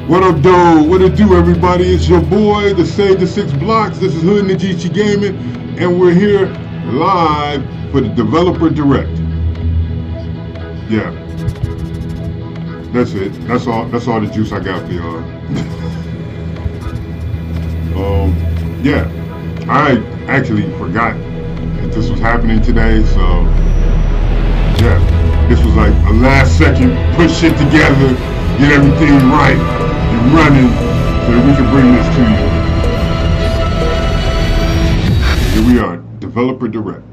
What up, though? What it do, everybody? It's your boy, the Save the Six Blocks. This is Hood Najichi Gaming, and we're here live for the Developer Direct. Yeah, that's it. That's all the juice I got for y'all. Yeah, I actually forgot that this was happening today, so yeah, this was like a last second put shit together, get everything right and running so that we can bring this to you. Here we are, Developer Direct.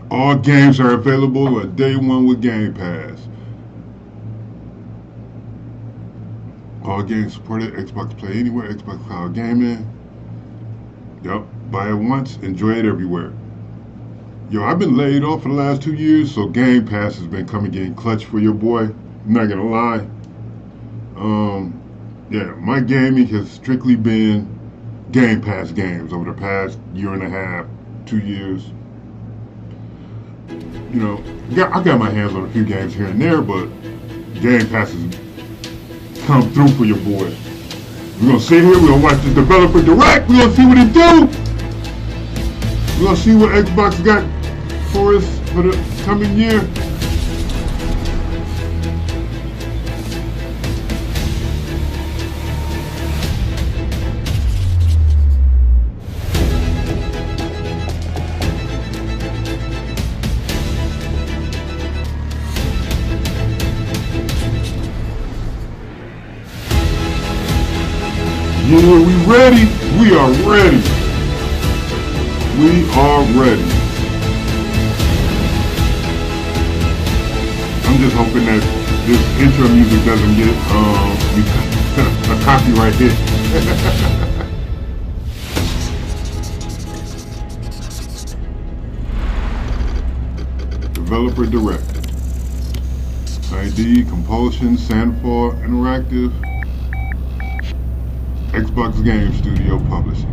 All games are available at day one with Game Pass. All games supported, Xbox Play Anywhere, Xbox Cloud Gaming. Yep, buy it once, enjoy it everywhere. Yo, I've been laid off for the last 2 years, so Game Pass has been coming in clutch for your boy. I'm not gonna lie. Yeah, my gaming has strictly been Game Pass games over the past year and a half, 2 years. You know, I got my hands on a few games here and there, but Game Pass has come through for your boy. We're gonna sit here, we're gonna watch the Developer Direct, we're gonna see what it do. We're gonna see what Xbox got for us for the coming year. Yeah, we ready? We are ready. We are ready. I'm just hoping that this intro music doesn't get a copyright hit. Developer Direct. ID, Compulsion, Sandfall Interactive. Xbox Game Studio Publishing.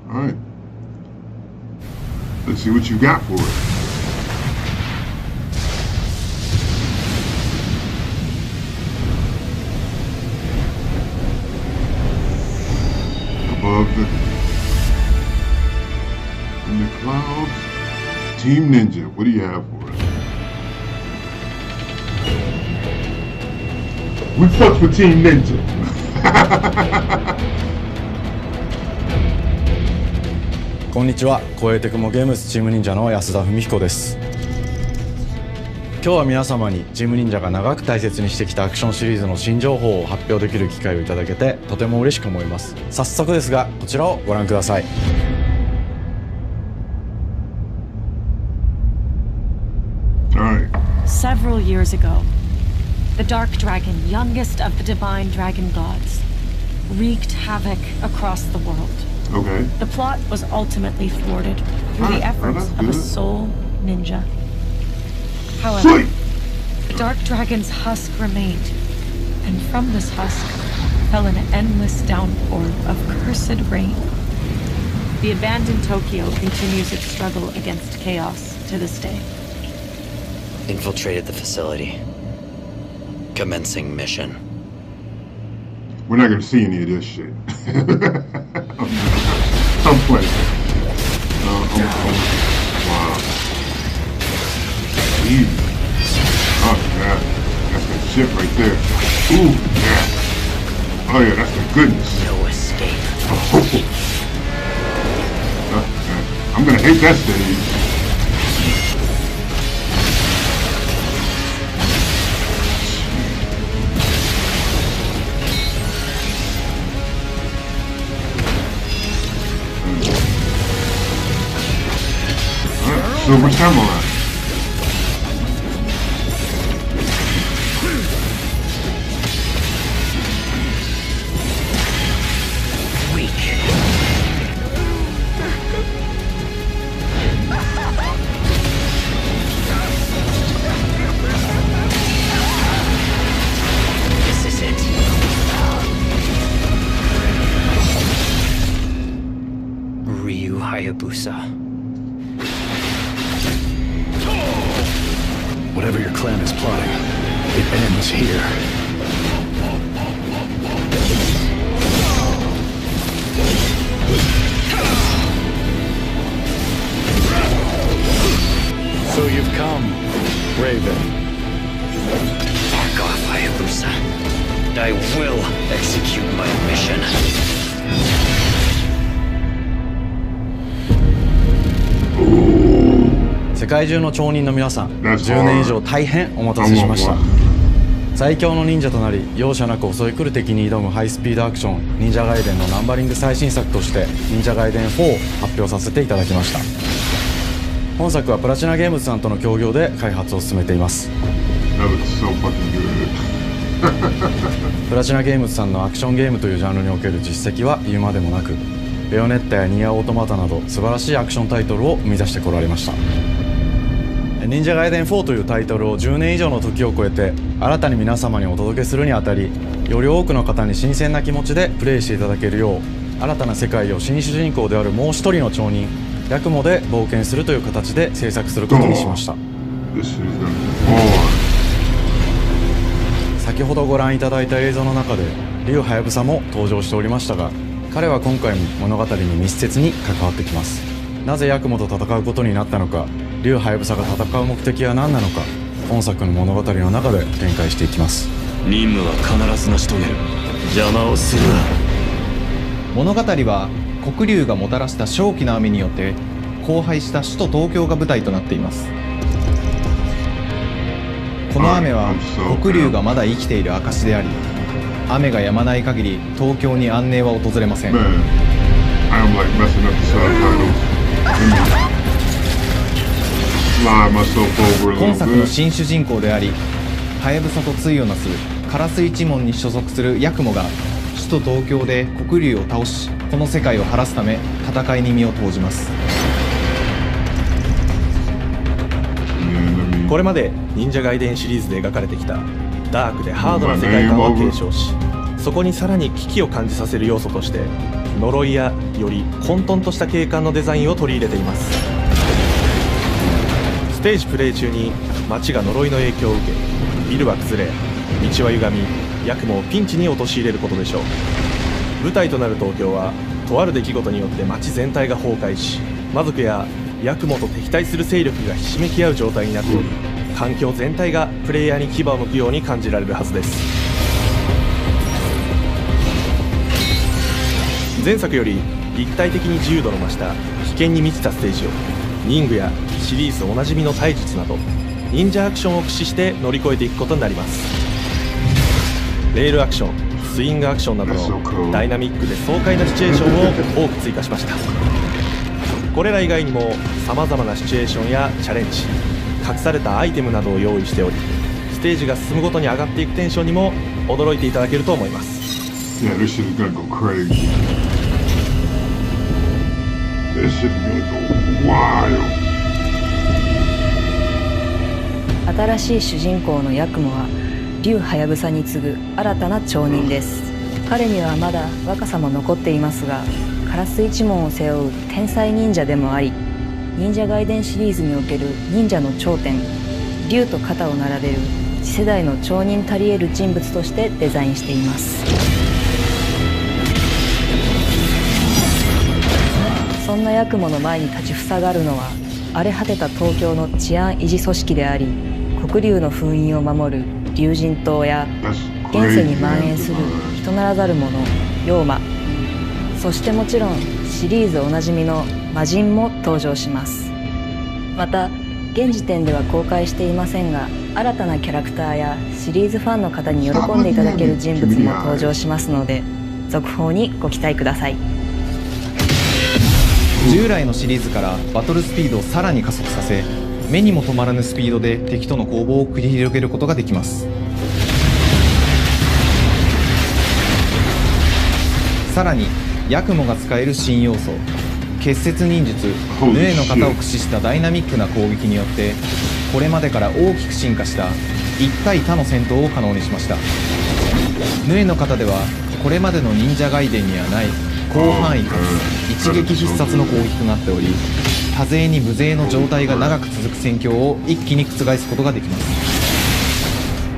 Alright. Let's see what you got for it. Above in the clouds. Team Ninja. What do you have for us? We fucks with Team Ninja. こんにちは、光栄テクモゲームズチーム忍者の安田文彦です。今日は皆様にチーム忍者が長く大切にしてきたアクションシリーズの新情報を発表できる機会をいただけてとても嬉しく思います。早速ですが、こちらをご覧ください。Several years ago, the Dark Dragon, youngest of the divine dragon gods, wreaked havoc across the world. Okay. The plot was ultimately thwarted through the efforts of a sole ninja. However, the Dark Dragon's husk remained, and from this husk fell an endless downpour of cursed rain. The abandoned Tokyo continues its struggle against chaos to this day. Infiltrated the facility. Commencing mission. We're not gonna see any of this shit. I'm playing. Wow. Easy. Oh yeah, that's the shit right there. Ooh yeah. Oh yeah, that's the goodness. No escape. Oh. I'm gonna hate that stage. Silver Samurai. Weak. This is it. Ryu Hayabusa. Whatever your clan is plotting, it ends here. So you've come, Raven. Fuck off, Hayabusa. I will execute my mission. 世界中の町人の皆さん、10年以上大変お待たせしました。最強の忍者となり容赦なく襲い来る敵に挑むハイスピードアクション忍者ガイデンのナンバリング最新作として忍者ガイデン4を発表させていただきました。本作はプラチナゲームズさんとの協業で開発を進めています。プラチナゲームズさんのアクションゲームというジャンルにおける実績は言うまでもなく、ベヨネッタやニアオートマタなど素晴らしいアクションタイトルを生み出してこられました。忍者ガイデン4というタイトルを10年以上の時を超えて新たに皆様にお届けするにあたり、より多くの方に新鮮な気持ちでプレイしていただけるよう、新たな世界を新主人公であるもう一人の町人ヤクモで冒険するという形で制作することにしました。先ほどご覧いただいた映像の中で竜ハヤブサも登場しておりましたが、彼は今回も物語に密接に関わってきます。なぜヤクモと戦うことになったのか、竜ハヤブサが戦う目的は何なのか、本作の物語の中で展開していきます。任務は必ず成し遂げる。邪魔をするな。物語は黒竜がもたらした正気の雨によって荒廃した首都東京が舞台となっています。この雨は黒竜がまだ生きている証であり、雨が止まない限り東京に安寧は訪れません。本作の新主人公であり、ハヤブサと対をなすカラス一門に所属するヤクモが首都東京で黒竜を倒し、この世界を晴らすため戦いに身を投じます。これまで忍者ガイデンシリーズで描かれてきたダークでハードな世界観を継承し、そこにさらに危機を感じさせる要素として呪いやより混沌とした景観のデザインを取り入れています。ステージプレイ中に街が呪いの影響を受け、ビルは崩れ、道は歪み、ヤクモをピンチに陥れることでしょう。舞台となる東京はとある出来事によって街全体が崩壊し、魔族やヤクモと敵対する勢力がひしめき合う状態になっており、環境全体がプレイヤーに牙を向くように感じられるはずです。前作より立体的に自由度の増した危険に満ちたステージを忍具やシリーズおなじみの体術など忍者アクションを駆使して乗り越えていくことになります。レールアクション、スイングアクションなどのダイナミックで爽快なシチュエーションを多く追加しました。これら以外にも様々なシチュエーションやチャレンジ、隠されたアイテムなどを用意しており、ステージが進むごとに上がっていくテンションにも驚いていただけると思います。Yeah, this shit is gonna go crazy. This shit is gonna go wild. 新しい主人公のヤクモは竜ハヤブサに次ぐ新たな町人です。彼にはまだ若さも残っていますが、カラス一門を背負う天才忍者でもあり、忍者ガイデンシリーズにおける忍者の頂点、竜と肩を並べる次世代の町人たり得る人物としてデザインしています。そんなヤクモの前に立ちふさがるのは、荒れ果てた東京の治安維持組織であり、黒竜の封印を守る竜神島や現世に蔓延する人ならざる者妖魔、そしてもちろんシリーズおなじみの魔人も登場します。また現時点では公開していませんが、新たなキャラクターやシリーズファンの方に喜んでいただける人物も登場しますので、続報にご期待ください。従来のシリーズからバトルスピードをさらに加速させ、目にも止まらぬスピードで敵との攻防を繰り広げることができます。さらにヤクモが使える新要素、結節忍術ヌエの型を駆使したダイナミックな攻撃によって、これまでから大きく進化した1対他の戦闘を可能にしました。ヌエの型ではこれまでの忍者ガイデンにはない広範囲かつ一撃必殺の攻撃となっており、多勢に無勢の状態が長く続く戦況を一気に覆すことができます。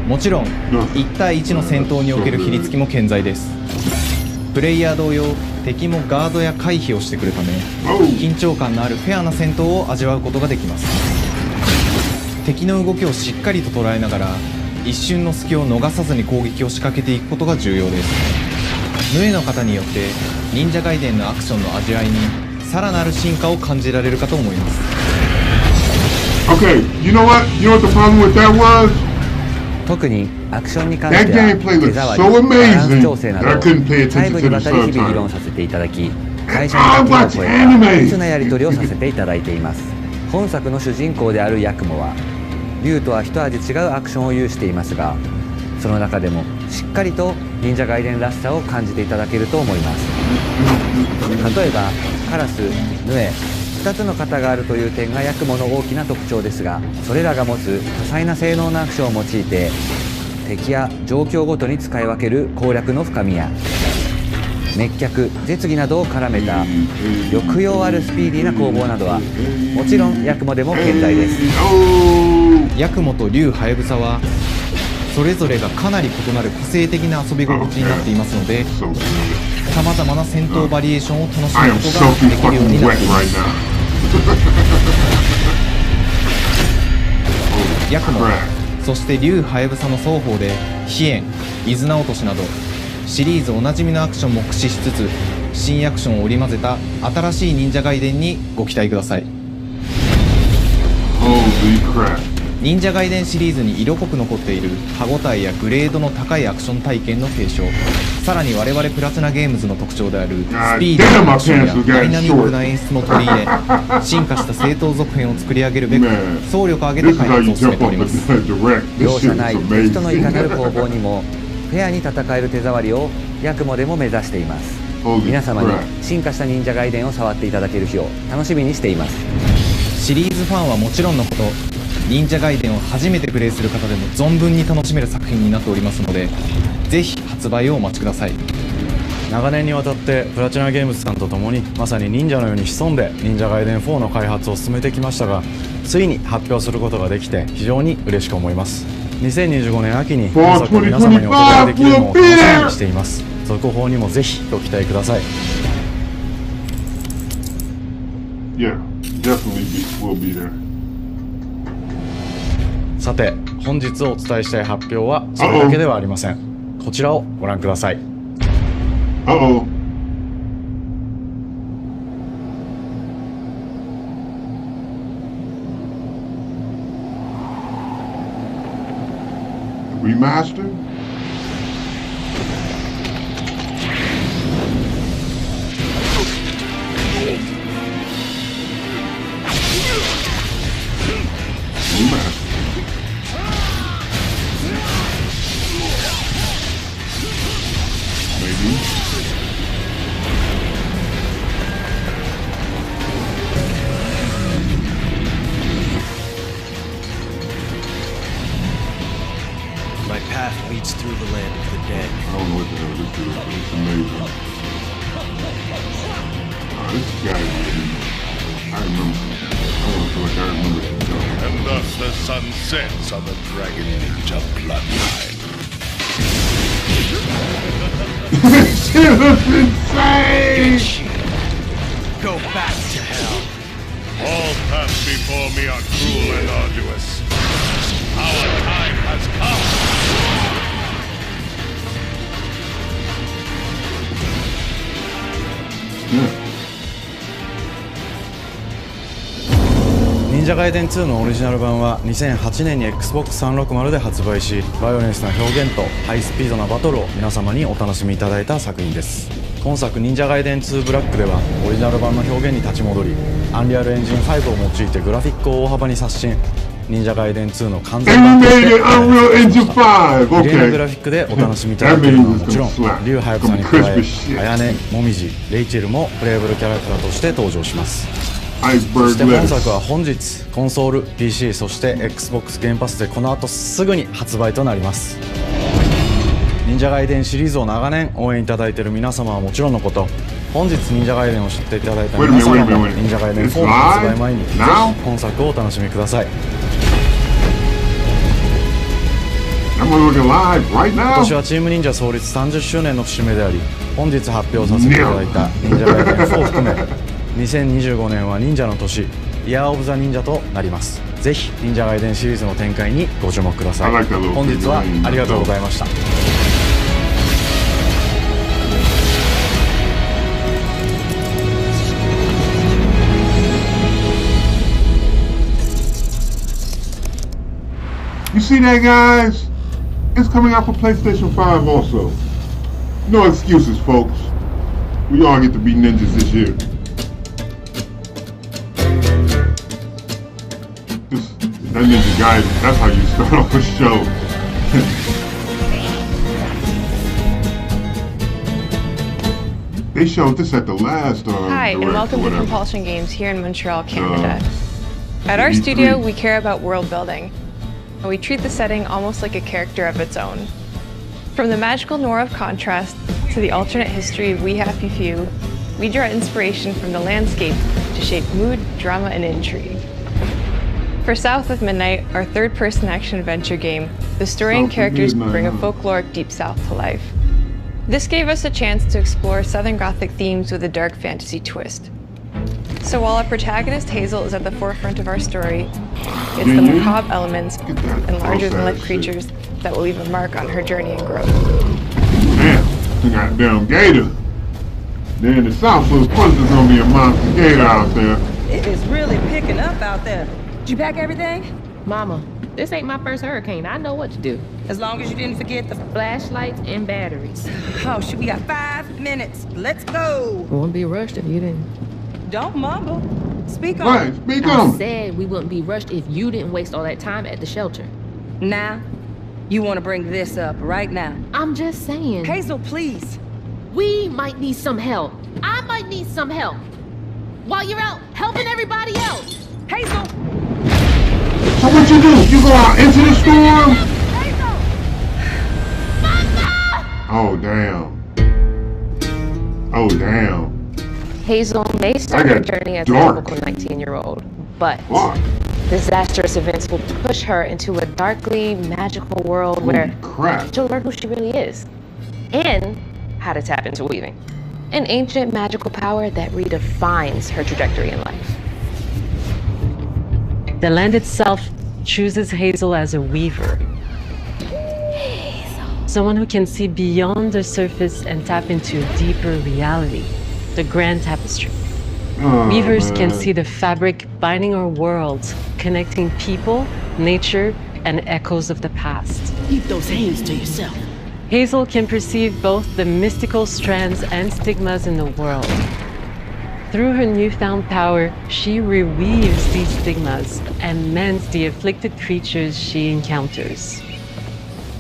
もちろん1対1の戦闘における切りつきも健在です。プレイヤー同様、敵もガードや回避をしてくるため、緊張感のあるフェアな戦闘を味わうことができます。敵の動きをしっかりと捉えながら、一瞬の隙を逃さずに攻撃を仕掛けていくことが重要です。ヌエの方によって忍者ガイデンのアクションの味わいにさらなる進化を感じられるかと思います。 Okay, you know what? You know what the problem with that was? 特にアクションに関し That ては gameplay 手 was 触り、 so バランス amazing 調整な that I ど couldn't pay 細 attention 部 to に the わたり日々議論 subtitles. させていただき、会社の時を超えた密なやり取りをさせていただいています。本作の主人公であるヤクモは竜とは一味違うアクションを有していますが、その中でもしっかりと忍者ガイデンらしさを感じていただけると思います。例えばカラス、ヌエ、2つの型があるという点がヤクモの大きな特徴ですが、それらが持つ多彩な性能のアクションを用いて敵や状況ごとに使い分ける攻略の深みや滅却、絶技などを絡めた抑揚あるスピーディーな攻防などはもちろんヤクモでも健在です。ヤクモと竜ハヤブサはそれぞれがかなり異なる個性的な遊び心地になっていますので、さまざまな戦闘バリエーションを楽しむことができるようになっています。ヤクモ、そして竜ハヤブサの双方で飛燕、伊豆名落としなどシリーズおなじみのアクションも駆使しつつ、新アクションを織り交ぜた新しい忍者ガイデンにご期待ください。忍者ガイデンシリーズに色濃く残っている歯ごたえやグレードの高いアクション体験の継承、さらに我々プラチナゲームズの特徴であるスピーディーなアクションやダイナミックな演出も取り入れ、進化した正当続編を作り上げるべく総力を挙げて開発を進めております。容赦ない敵とのいかなる攻防にもフェアに戦える手触りをヤクモでも目指しています。皆様に進化した忍者ガイデンを触っていただける日を楽しみにしています。シリーズファンはもちろんのこと、忍者ガイデンを初めてプレイする方でも存分に楽しめる作品になっておりますので、ぜひ発売をお待ちください。長年にわたってプラチナゲームズさんと共にまさに忍者のように潜んで忍者ガイデン4の開発を進めてきましたが、ついに発表することができて非常に嬉しく思います。2025年秋に本作を皆様にお届けできるのを楽しみにしています。続報にもぜひご期待ください。 Yeah, definitely will be there. さて本日お伝えしたい発表はそれだけではありません。こちらをご覧ください。Uh-oh. Remaster? Maybe. My path leads through the land of the dead. I don't know what the hell this is, but it's amazing. This guy, I remember. I don't feel like I remember this stuff. And thus the sun sets on the Dragon Ninja bloodline. Shit looks insane! Go back to hell. All paths before me are cruel and arduous. Our time has come. 忍者ガイデン2のオリジナル版は2008年に Xbox360 で発売し、バイオレンスな表現とハイスピードなバトルを皆様にお楽しみいただいた作品です。今作忍者ガイデン2ブラックではオリジナル版の表現に立ち戻り、アンリアルエンジン5を用いてグラフィックを大幅に刷新、忍者ガイデン2の完全版として開発されました。綺麗なグラフィックでお楽しみいただけるのはもちろん、竜ハヤブサに加え、あやね、もみじ、レイチェルもプレイブルキャラクターとして登場します。そして本作は本日コンソール、PC、そして Xbox ゲームパスでこの後すぐに発売となります。忍者ガイデンシリーズを長年応援いただいている皆様はもちろんのこと、本日忍者ガイデンを知っていただいた皆様も忍者ガイデン4の発売前にぜひ本作をお楽しみください。今年はチーム忍者創立30周年の節目であり、本日発表させていただいた忍者ガイデン4を含め2025年は忍者の年、イヤーオブザ忍者となります。ぜひ忍者ガイデンシリーズの展開にご注目ください。本日はありがとうございました。You see that, guys? It's coming out for PlayStation 5 also. No excuses, folks. We all get to be ninjas this year. That Ninja Gaiden, that's how you start off a show. They showed this at the last Hi, and welcome to Compulsion Games here in Montreal, Canada. At our studio, we care about world building, and we treat the setting almost like a character of its own. From the magical noir of contrast to the alternate history of We Happy Few, we draw inspiration from the landscape to shape mood, drama, and intrigue. For South of Midnight, our third-person action-adventure game, the story and characters bring a folkloric Deep South to life. This gave us a chance to explore Southern Gothic themes with a dark fantasy twist. So while our protagonist Hazel is at the forefront of our story, it's the macabre elements and larger-than-life creatures that will leave a mark on her journey and growth. Damn, we got a damn gator. Then in the South, so of course there's gonna be a monster gator out there. It is really picking up out there. Did you pack everything? Mama, this ain't my first hurricane. I know what to do. As long as you didn't forget the flashlights and batteries. Oh, shoot, we got 5 minutes. Let's go. We wouldn't be rushed if you didn't. Don't mumble. Speak on. Right, speak I on. said we wouldn't be rushed if you didn't waste all that time at the shelter. Now, you want to bring this up right now. I'm just saying. Hazel, please. We might need some help. I might need some help. While you're out helping everybody else. Hazel! So what you do? You go out into the storm? Hazel! Mama! Oh, damn. Oh, damn. Hazel may start her journey as a typical 19-year-old, but disastrous events will push her into a darkly magical world where she'll learn who she really is and how to tap into weaving, an ancient magical power that redefines her trajectory in life. The land itself chooses Hazel as a weaver. Someone who can see beyond the surface and tap into a deeper reality, the grand tapestry. Weavers can see the fabric binding our world, connecting people, nature, and echoes of the past. Keep those hands to yourself. Hazel can perceive both the mystical strands and stigmas in the world. Through her newfound power, she reweaves these stigmas and mends the afflicted creatures she encounters.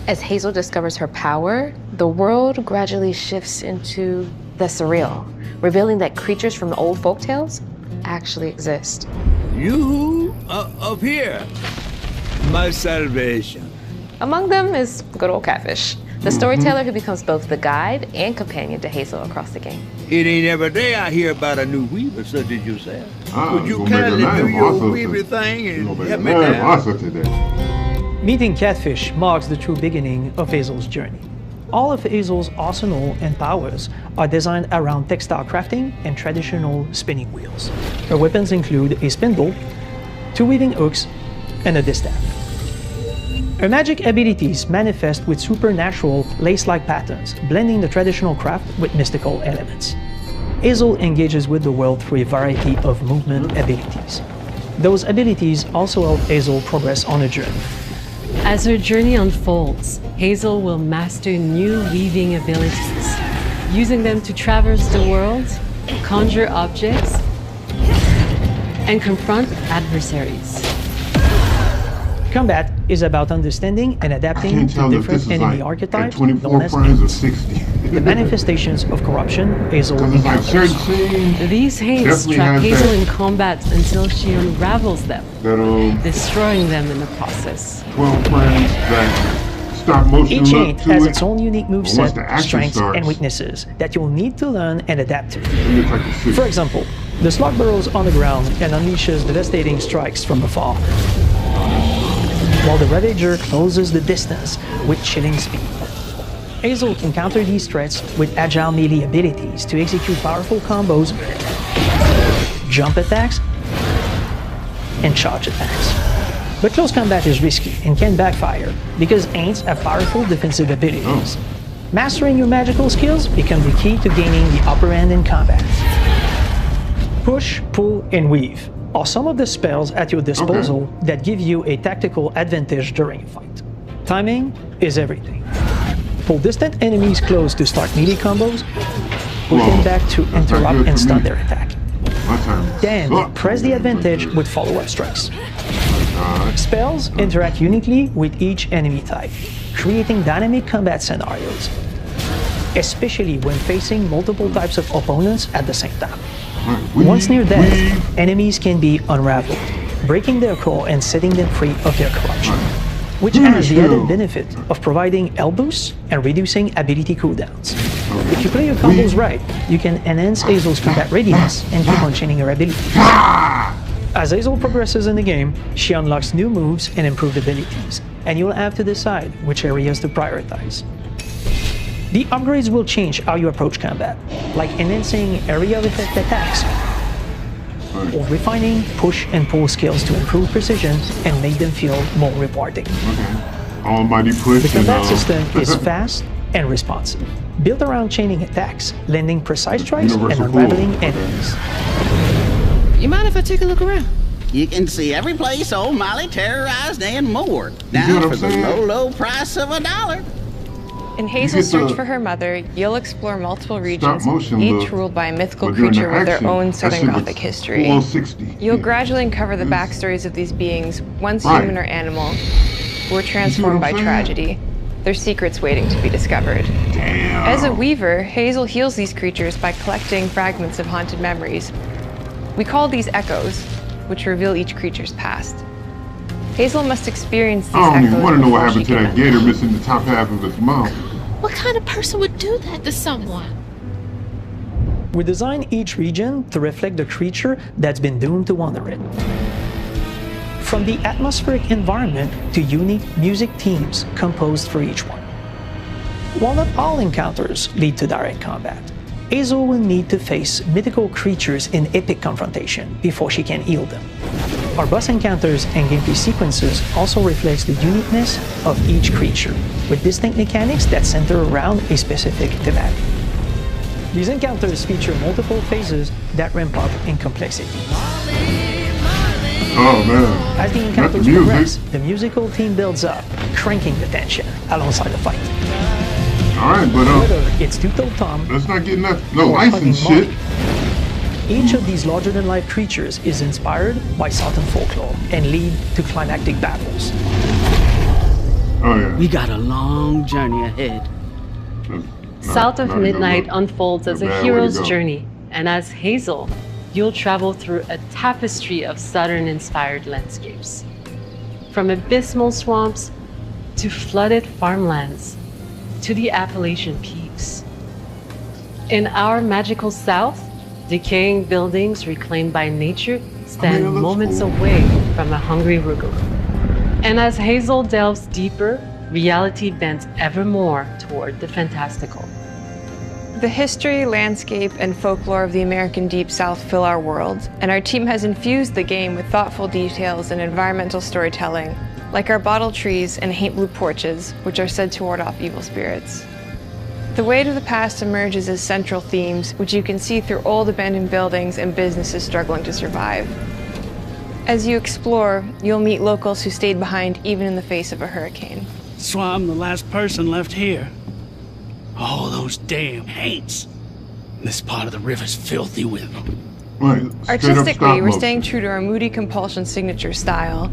As Hazel discovers her power, the world gradually shifts into the surreal, revealing that creatures from the old folktales actually exist. You up here, my salvation. Among them is good old Catfish, the storyteller who becomes both the guide and companion to Hazel across the game. It ain't every day I hear about a new weaver such as yourself. Would you kindly do your weaving thing and help me down? Meeting Catfish marks the true beginning of Hazel's journey. All of Hazel's arsenal and powers are designed around textile crafting and traditional spinning wheels. Her weapons include a spindle, 2 weaving hooks, and a distaff. Her magic abilities manifest with supernatural lace-like patterns, blending the traditional craft with mystical elements. Hazel engages with the world through a variety of movement abilities. Those abilities also help Hazel progress on a journey. As her journey unfolds, Hazel will master new weaving abilities, using them to traverse the world, conjure objects, and confront adversaries. Combat is about understanding and adapting to different enemy archetypes known as the manifestations of corruption Hazel encounters. These hates trap Hazel in combat until she unravels them, destroying them in the process. 12 friends that stop motion Each look ain't to has it. its own unique Once moveset, the action strengths, starts, and weaknesses that you'll need to learn and adapt to. it looks like a 6. For example, the slug burrows on the ground and unleashes devastating strikes from afar, while the Ravager closes the distance with chilling speed. Hazel can counter these threats with agile melee abilities to execute powerful combos, jump attacks, and charge attacks. But close combat is risky and can backfire because ain'ts have powerful defensive abilities. Mastering your magical skills becomes the key to gaining the upper hand in combat. Push, pull, and weave are some of the spells at your disposal that give you a tactical advantage during a fight. Timing is everything. Pull distant enemies close to start melee combos, pull them back to interrupt and stun their attack. Then press the advantage with follow-up strikes. Spells interact uniquely with each enemy type, creating dynamic combat scenarios, especially when facing multiple types of opponents at the same time. Once near death, enemies can be unraveled, breaking their core and setting them free of their corruption, which has the added benefit of providing health boosts and reducing ability cooldowns. If you play your combos right, you can enhance Hazel's combat readiness and keep on chaining her abilities. As Hazel progresses in the game, she unlocks new moves and improved abilities, and you'll have to decide which areas to prioritize. The upgrades will change how you approach combat, like enhancing area of effect attacks, or refining push and pull skills to improve precision and make them feel more rewarding. Almighty push. The combat system is fast and responsive, built around chaining attacks, landing precise strikes, and unraveling enemies. You mind if I take a look around? You can see every place old Molly terrorized and more. Now for the low, low price of $1. In Hazel's search for her mother, you'll explore multiple regions, each ruled by a mythical creature with their own Southern Gothic history. You'll gradually uncover the backstories of these beings, once human or animal, who were transformed by tragedy, their secrets waiting to be discovered. As a weaver, Hazel heals these creatures by collecting fragments of haunted memories. We call these echoes, which reveal each creature's past. Hazel must experience these echoes. I don't even want to know what happened to that gator missing the top half of his mouth. What kind of person would do that to someone? We design each region to reflect the creature that's been doomed to wander it. From the atmospheric environment to unique music themes composed for each one. While not all encounters lead to direct combat, Hazel will need to face mythical creatures in epic confrontation before she can heal them. Our boss encounters and gameplay sequences also reflects the uniqueness of each creature, with distinct mechanics that center around a specific thematic. These encounters feature multiple phases that ramp up in complexity. Oh man. As the encounters progress, the musical theme builds up, cranking the tension alongside the fight. Alright, but whether it's two-toed Tom, let's not get no license shit. Each of these larger-than-life creatures is inspired by Southern folklore and lead to climactic battles. Oh yeah. We got a long journey ahead. South of Midnight unfolds as a hero's journey, and as Hazel, you'll travel through a tapestry of Southern-inspired landscapes. From abysmal swamps to flooded farmlands to the Appalachian peaks. In our magical South, decaying buildings reclaimed by nature stand moments away from a hungry Rugal. And as Hazel delves deeper, reality bends ever more toward the fantastical. The history, landscape, and folklore of the American Deep South fill our world, and our team has infused the game with thoughtful details and environmental storytelling, like our bottle trees and haint blue porches, which are said to ward off evil spirits. The weight of the past emerges as central themes, which you can see through old abandoned buildings and businesses struggling to survive. As you explore, you'll meet locals who stayed behind even in the face of a hurricane. So I'm the last person left here. All those damn haints. This part of the river's filthy with them. Artistically, we're staying true to our moody compulsion signature style.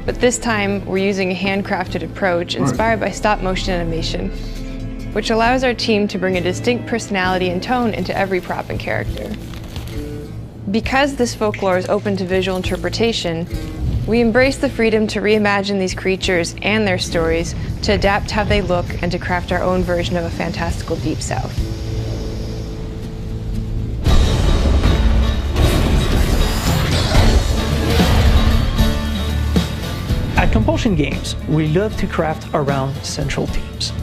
But this time, we're using a handcrafted approach inspired by stop-motion animation, which allows our team to bring a distinct personality and tone into every prop and character. Because this folklore is open to visual interpretation, We embrace the freedom to reimagine these creatures and their stories, to adapt how they look, and to craft our own version of a fantastical Deep South. At Compulsion Games, we love to craft around central themes.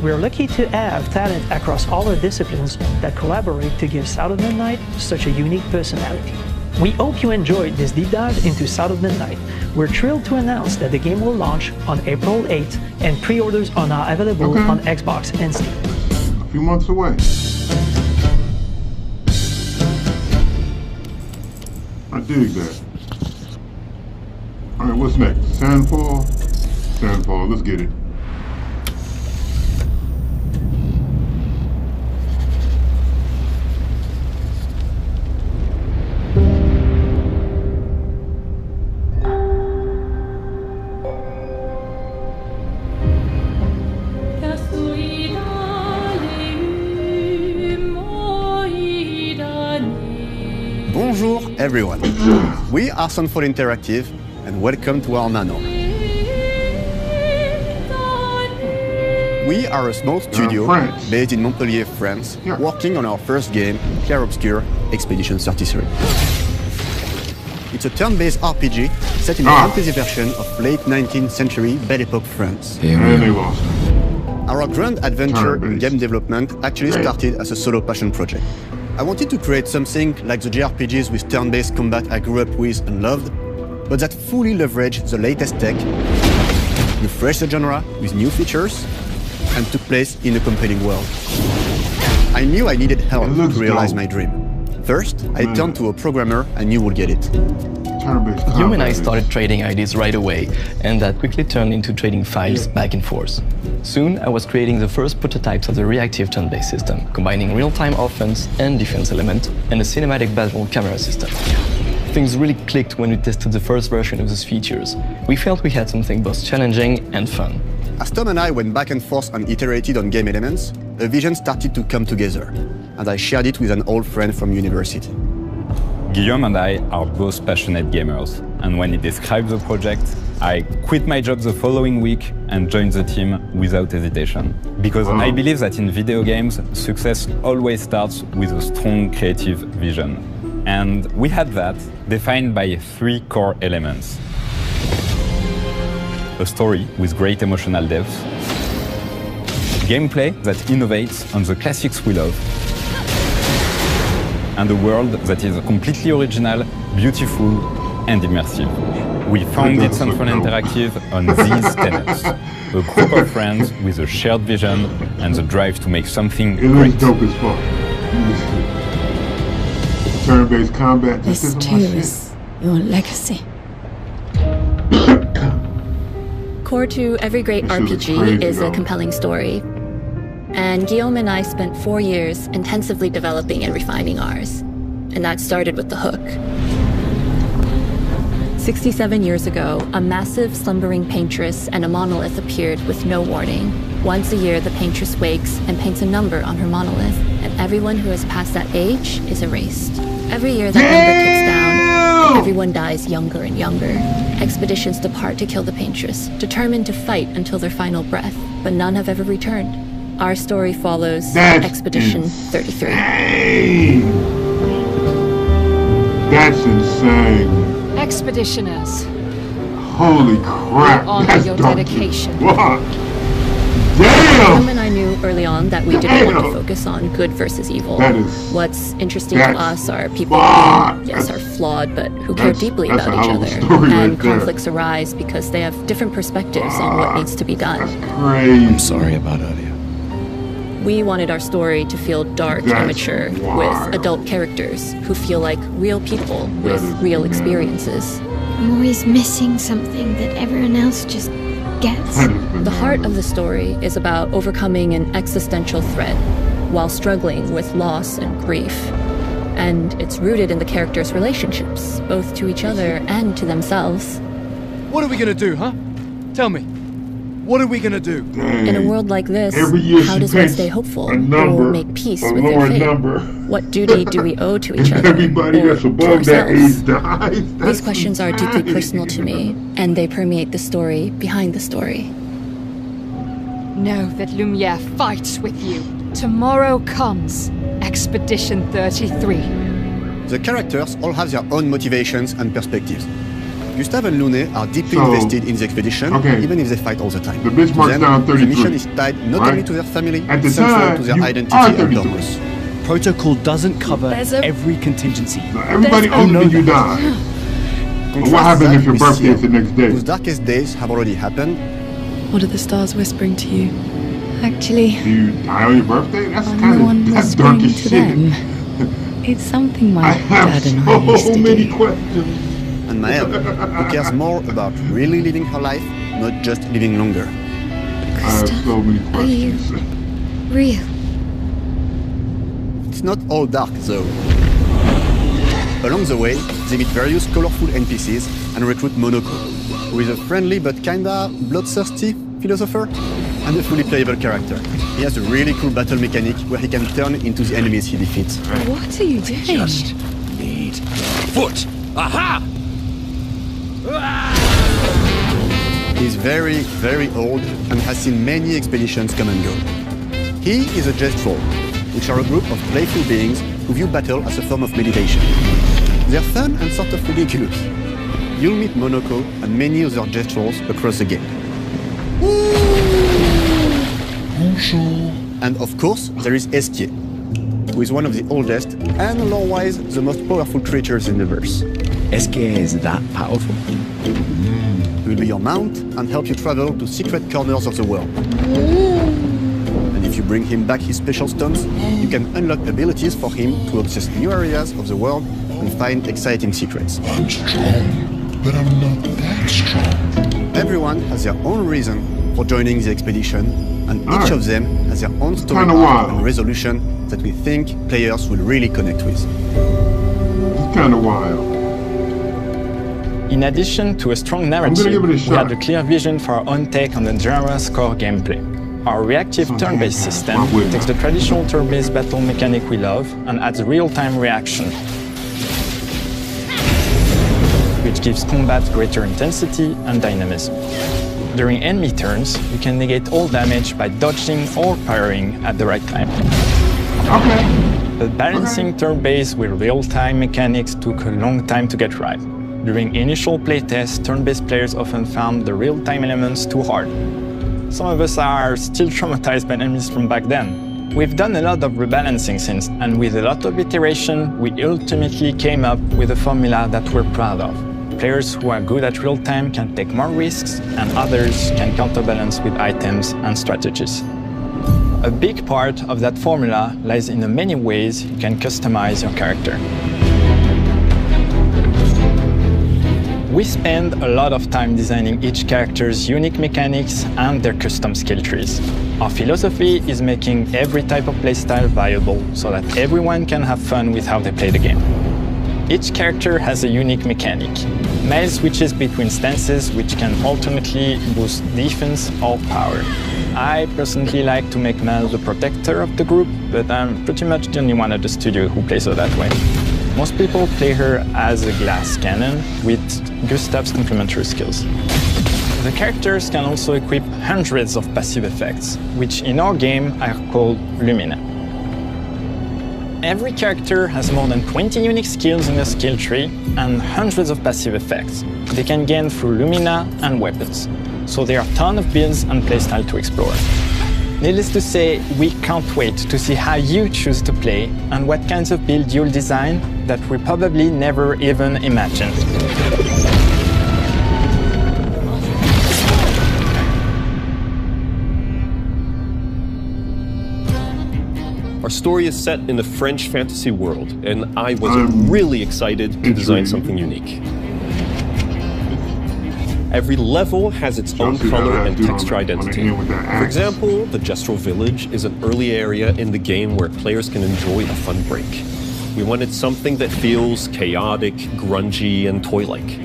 We're lucky to have talent across all our disciplines that collaborate to give South of Midnight such a unique personality. We hope you enjoyed this deep dive into South of Midnight. We're thrilled to announce that the game will launch on April 8th, and pre-orders are now available on Xbox and Steam. A few months away. I dig that. Alright, what's next? Sandfall? Sandfall, let's get it. Bonjour everyone, we are Sunfall Interactive and welcome to our nano. We are a small studio based in Montpellier, France, working on our first game, Clair Obscur Expedition 33. It's a turn-based RPG set in a fantasy version of late 19th century Belle Epoque France. Our grand adventure in game development actually started as a solo passion project. I wanted to create something like the JRPGs with turn-based combat I grew up with and loved, but that fully leveraged the latest tech, refreshed the genre with new features, and took place in a compelling world. I knew I needed help to realize my dream. First, I turned to a programmer I knew would get it. You and I started trading ideas right away, and that quickly turned into trading files back and forth. Soon, I was creating the first prototypes of the reactive turn-based system, combining real-time offense and defense element, and a cinematic battle camera system. Things really clicked when we tested the first version of those features. We felt we had something both challenging and fun. As Tom and I went back and forth and iterated on game elements, a vision started to come together, and I shared it with an old friend from university. Guillaume and I are both passionate gamers, and when he described the project, I quit my job the following week and joined the team without hesitation. Because I believe that in video games, success always starts with a strong creative vision. And we had that, defined by 3 core elements. A story with great emotional depth, gameplay that innovates on the classics we love, and a world that is completely original, beautiful, and immersive. We founded Sunfall Interactive on these tenets. A group of friends with a shared vision and the drive to make something great. It dope as fuck. Turn-based combat. This too is your legacy. Core to every great RPG is a compelling story. And Guillaume and I spent 4 years intensively developing and refining ours. And that started with the hook. 67 years ago, a massive slumbering paintress and a monolith appeared with no warning. Once a year, the paintress wakes and paints a number on her monolith, and everyone who has passed that age is erased. Every year that number ticks down, everyone dies younger and younger. Expeditions depart to kill the paintress, determined to fight until their final breath, but none have ever returned. Our story follows Expedition 33. That's insane. Expeditioners. Holy crap. We honor your dedication. What? Damn! Guillaume and I knew early on that we didn't want to focus on good versus evil. What's interesting to us are people who, yes, are flawed, but who care deeply about each other. And conflicts arise because they have different perspectives on what needs to be done. I'm sorry about earlier. We wanted our story to feel dark and mature, with adult characters who feel like real people with real experiences. I'm always missing something that everyone else just gets. The heart of the story is about overcoming an existential threat while struggling with loss and grief. And it's rooted in the characters' relationships, both to each other and to themselves. What are we gonna do, huh? Tell me. What are we gonna do? In a world like this, how does one stay hopeful or make peace with their fate? What duty do we owe to each other or to ourselves? These questions are deeply personal to me, and they permeate the story behind the story. Know that Lumiere fights with you. Tomorrow comes Expedition 33. The characters all have their own motivations and perspectives. Gustave and Lune are deeply invested in the expedition, even if they fight all the time. The benchmark's down 33. The mission is tied not only to their family, but central to their identity and purpose. Protocol doesn't cover every contingency. Everybody owns when you die. But what happens if your birthday is the next day? Whose darkest days have already happened. What are the stars whispering to you? Actually, do you die on your birthday? That's kind of dark as shit. It's something my dad and I used to so many do. questions. And Maëlle, who cares more about really living her life, not just living longer. I have so many questions. Are you real? It's not all dark, though. Along the way, they meet various colorful NPCs and recruit Monoko, who is a friendly but kinda bloodthirsty philosopher and a fully playable character. He has a really cool battle mechanic where he can turn into the enemies he defeats. What are you doing? Just need foot. Aha! He's very, very old and has seen many expeditions come and go. He is a Gestrol, which are a group of playful beings who view battle as a form of meditation. They're fun and sort of ridiculous. You'll meet Monoko and many other Gestrols across the game. And of course, there is Estier, who is one of the oldest and lore-wise the most powerful creatures in the verse. Estier is that powerful? He will be your mount and help you travel to secret corners of the world. And if you bring him back his special stones, you can unlock abilities for him to access new areas of the world and find exciting secrets. I'm strong, but I'm not that strong. Everyone has their own reason for joining the expedition, and each of them has their own story and resolution that we think players will really connect with. It's kind of wild. In addition to a strong narrative, we had a clear vision for our own take on the genre's core gameplay. Our reactive turn-based system takes the traditional turn-based battle mechanic we love and adds real-time reaction, which gives combat greater intensity and dynamism. During enemy turns, you can negate all damage by dodging or parrying at the right time. But balancing turn-based with real-time mechanics took a long time to get right. During initial playtests, turn-based players often found the real-time elements too hard. Some of us are still traumatized by enemies from back then. We've done a lot of rebalancing since, and with a lot of iteration, we ultimately came up with a formula that we're proud of. Players who are good at real-time can take more risks, and others can counterbalance with items and strategies. A big part of that formula lies in the many ways you can customize your character. We spend a lot of time designing each character's unique mechanics and their custom skill trees. Our philosophy is making every type of playstyle viable so that everyone can have fun with how they play the game. Each character has a unique mechanic. Maëlle switches between stances which can ultimately boost defense or power. I personally like to make Maëlle the protector of the group, but I'm pretty much the only one at the studio who plays her that way. Most people play her as a glass cannon with Gustave's complementary skills. The characters can also equip hundreds of passive effects, which in our game are called Lumina. Every character has more than 20 unique skills in their skill tree and hundreds of passive effects they can gain through Lumina and weapons, so there are a ton of builds and playstyle to explore. Needless to say, we can't wait to see how you choose to play and what kinds of build you'll design that we probably never even imagined. Our story is set in the French fantasy world, and I was really excited to design something unique. Every level has its own color and texture identity. For example, the Gestrol Village is an early area in the game where players can enjoy a fun break. We wanted something that feels chaotic, grungy, and toy-like.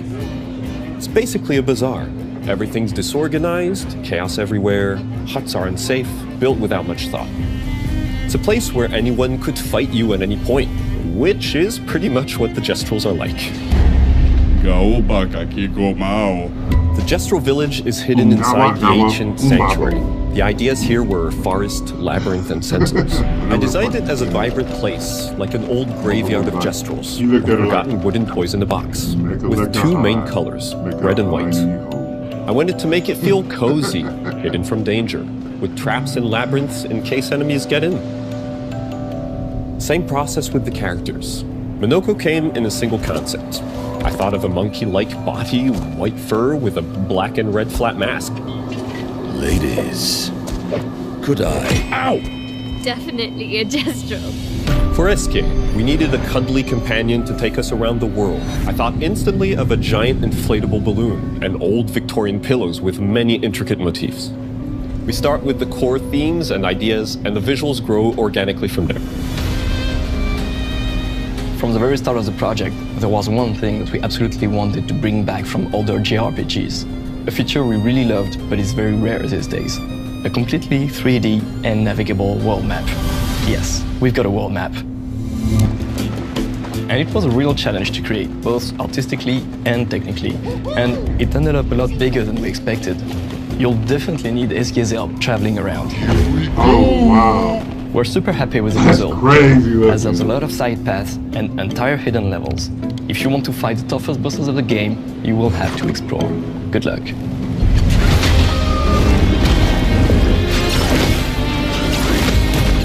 It's basically a bazaar, Everything's disorganized, chaos everywhere, huts are unsafe, built without much thought. It's a place where anyone could fight you at any point, which is pretty much what the Gestrals are like. The Gestral village is hidden inside the ancient sanctuary. The ideas here were forest, labyrinth, and sensors. I designed it as a vibrant place, like an old graveyard of Gestrals, a forgotten wooden toys in a box, with two main colors, red and white. I wanted to make it feel cozy, hidden from danger, with traps and labyrinths in case enemies get in. Same process with the characters. Minoko came in a single concept. I thought of a monkey-like body, white fur, with a black and red flat mask. Ladies, could I? Ow! Definitely a Gestral. For SK, we needed a cuddly companion to take us around the world. I thought instantly of a giant inflatable balloon and old Victorian pillows with many intricate motifs. We start with the core themes and ideas, and the visuals grow organically from there. From the very start of the project, there was one thing that we absolutely wanted to bring back from older JRPGs. A feature we really loved, but is very rare these days. A completely 3D and navigable world map. Yes, we've got a world map. And it was a real challenge to create, both artistically and technically. And it ended up a lot bigger than we expected. You'll definitely need SK's help traveling around. Oh, wow. We're super happy with the result, as there's a lot of side paths and entire hidden levels. If you want to fight the toughest bosses of the game, you will have to explore. Good luck.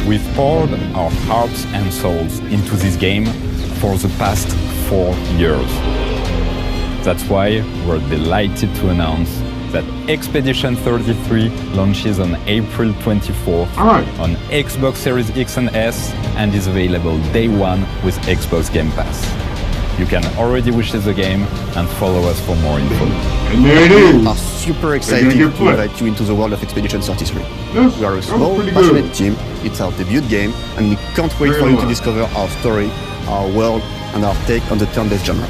We've poured our hearts and souls into this game for the past 4 years. That's why we're delighted to announce that Expedition 33 launches on April 24th on Xbox Series X and S and is available day one with Xbox Game Pass. You can already wishlist the game and follow us for more info. And there it is! We are super excited to invite you into the world of Expedition 33. Yes, we are a small, passionate team, it's our debut game, and we can't wait for you to discover our story, our world, and our take on the turn-based genre.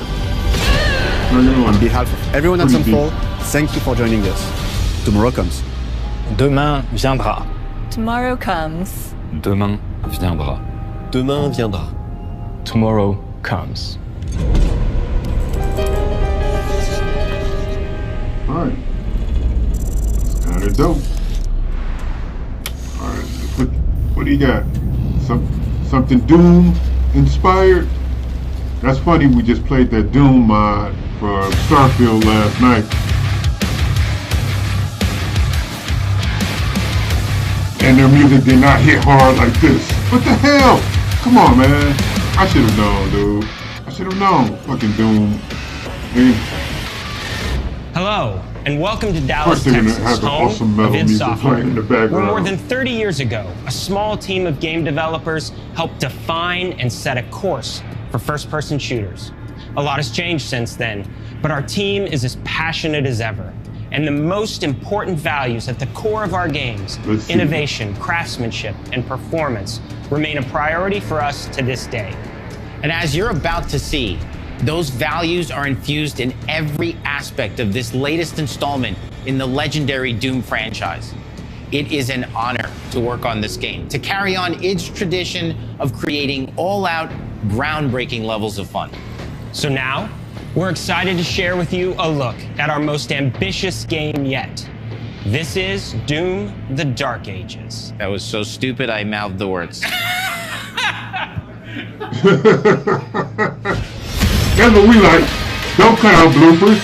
On behalf of everyone at Sunfall, thank you for joining us. Tomorrow comes. Demain viendra. Tomorrow comes. Demain viendra. Demain viendra. Tomorrow comes. Alright. That's kind of dope. Alright, what do you got? Something Doom inspired? That's funny, we just played that Doom mod for Starfield last night. And their music did not hit hard like this. What the hell? Come on, man. I should have known, dude. I should have known. Fucking Doom. Hey. Hello, and welcome to Dallas, Texas, home of id Software, where more than 30 years ago, a small team of game developers helped define and set a course for first-person shooters. A lot has changed since then, but our team is as passionate as ever. And the most important values at the core of our games, innovation, craftsmanship, and performance, remain a priority for us to this day. And as you're about to see, those values are infused in every aspect of this latest installment in the legendary Doom franchise. It is an honor to work on this game, to carry on its tradition of creating all-out, groundbreaking levels of fun. So now, we're excited to share with you a look at our most ambitious game yet. This is Doom: The Dark Ages. That was so stupid I mouthed the words. That's what we like. Don't cut out bloopers.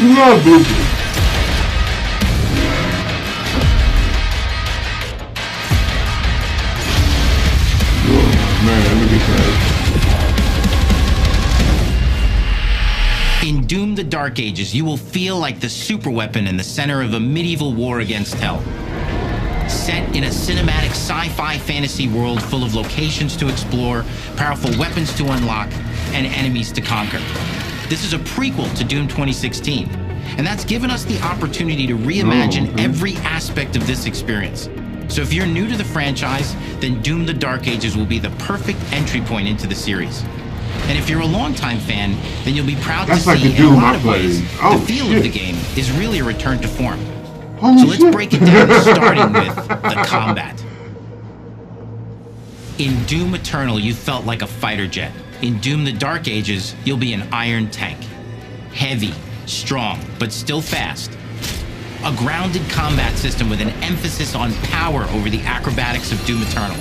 We love bloopers. Oh, man, look at that. In Doom: The Dark Ages, you will feel like the superweapon in the center of a medieval war against hell. Set in a cinematic sci-fi fantasy world full of locations to explore, powerful weapons to unlock, and enemies to conquer. This is a prequel to Doom 2016, and that's given us the opportunity to reimagine every aspect of this experience. So if you're new to the franchise, then Doom: The Dark Ages will be the perfect entry point into the series. And if you're a longtime fan, then you'll be proud That's to like see the in a Doom lot I of played. ways, Oh, the feel shit. of the game is really a return to form. Holy So let's shit. break it down, starting with the combat. In Doom Eternal, you felt like a fighter jet. In Doom the Dark Ages, you'll be an iron tank. Heavy, strong, but still fast. A grounded combat system with an emphasis on power over the acrobatics of Doom Eternal.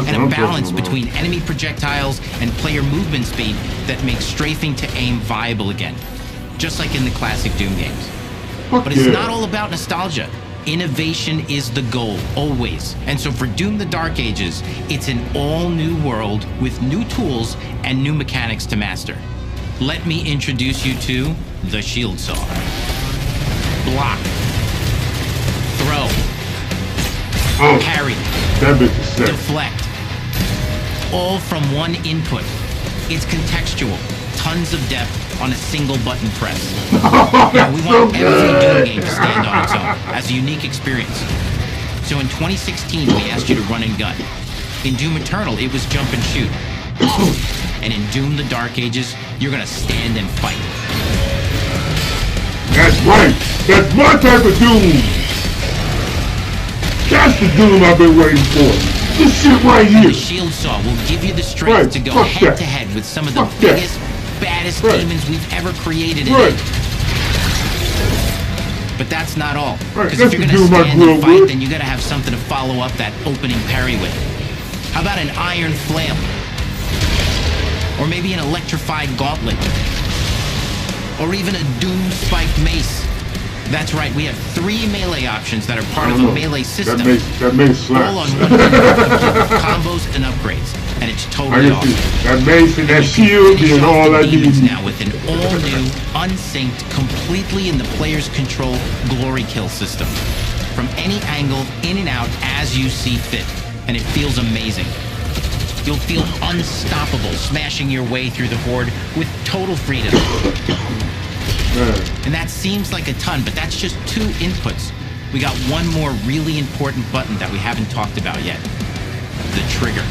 And a balance between enemy projectiles and player movement speed that makes strafing to aim viable again. Just like in the classic Doom games. But it's not all about nostalgia. Innovation is the goal, always. And so for Doom the Dark Ages, it's an all-new world with new tools and new mechanics to master. Let me introduce you to the Shield Saw. Block. Throw. Parry. Deflect. All from one input. It's contextual. Tons of depth on a single button press. Now, we want every Doom game to stand on its own as a unique experience. So in 2016, we asked you to run and gun. In Doom Eternal, it was jump and shoot. And in Doom the Dark Ages, you're gonna stand and fight. That's right! That's my type of Doom! That's the Doom I've been waiting for! This shit right here! The Shield Saw will give you the strength to go head-to-head with some of the biggest, baddest demons we've ever created in it. But that's not all. Because if you're gonna stand and fight, then you gotta have something to follow up that opening parry with. How about an iron flail? Or maybe an electrified gauntlet? Or even a Doom spiked mace? That's right, we have 3 melee options that are part of a melee system. That mace slaps. All on one unit, combos and upgrades. And it's totally awesome. That mace and that shield is all I need. Now with an all-new, unsynced, completely in the player's control glory kill system. From any angle, in and out, as you see fit. And it feels amazing. You'll feel unstoppable, smashing your way through the horde with total freedom. And that seems like a ton, but that's just 2 inputs. We got one more really important button that we haven't talked about yet. The trigger.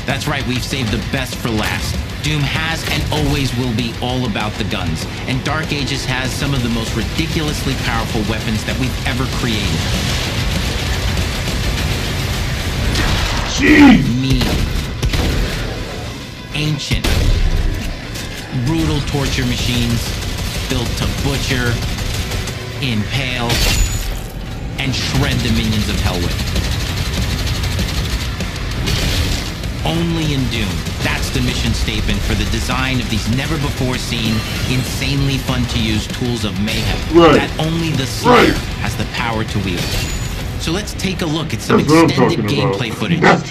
That's right, we've saved the best for last. Doom has and always will be all about the guns, and Dark Ages has some of the most ridiculously powerful weapons that we've ever created. Mean. Ancient. Brutal torture machines built to butcher, impale, and shred the minions of hell with. Only in Doom. That's the mission statement for the design of these never-before-seen, insanely fun-to-use tools of mayhem that only the Slayer has the power to wield. So let's take a look at some extended gameplay footage and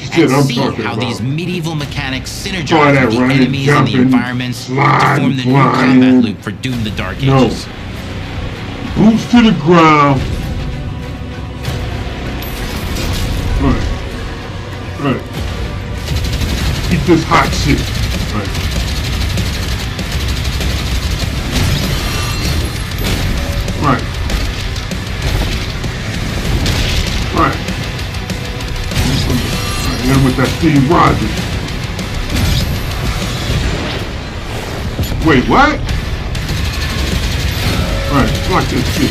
see how these medieval mechanics synergize with the enemies and the environments to form the new combat loop for Doom the Dark Ages. Boots to the ground. Right. Eat this hot shit. Right. And with that Steve Rogers. Wait, what? Right, watch this shit.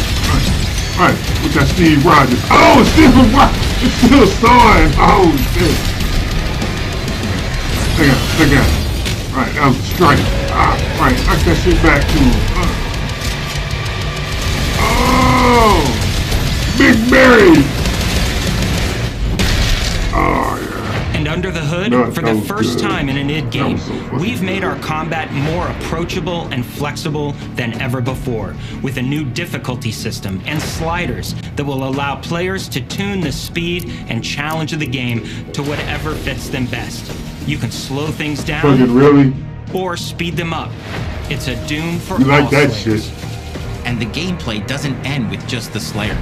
Right, with that Steve Rogers. Oh, Steve Rogers! It's still sawing. Oh, shit. Check out. Right, that was a strike. Right, knock that shit back to him. Oh! Big Mary! Oh, yeah. And under the hood, for the first time in an id game, we've made our combat more approachable and flexible than ever before, with a new difficulty system and sliders that will allow players to tune the speed and challenge of the game to whatever fits them best. You can slow things down or speed them up. It's a Doom for all like that Slayers. shit. And the gameplay doesn't end with just the Slayer.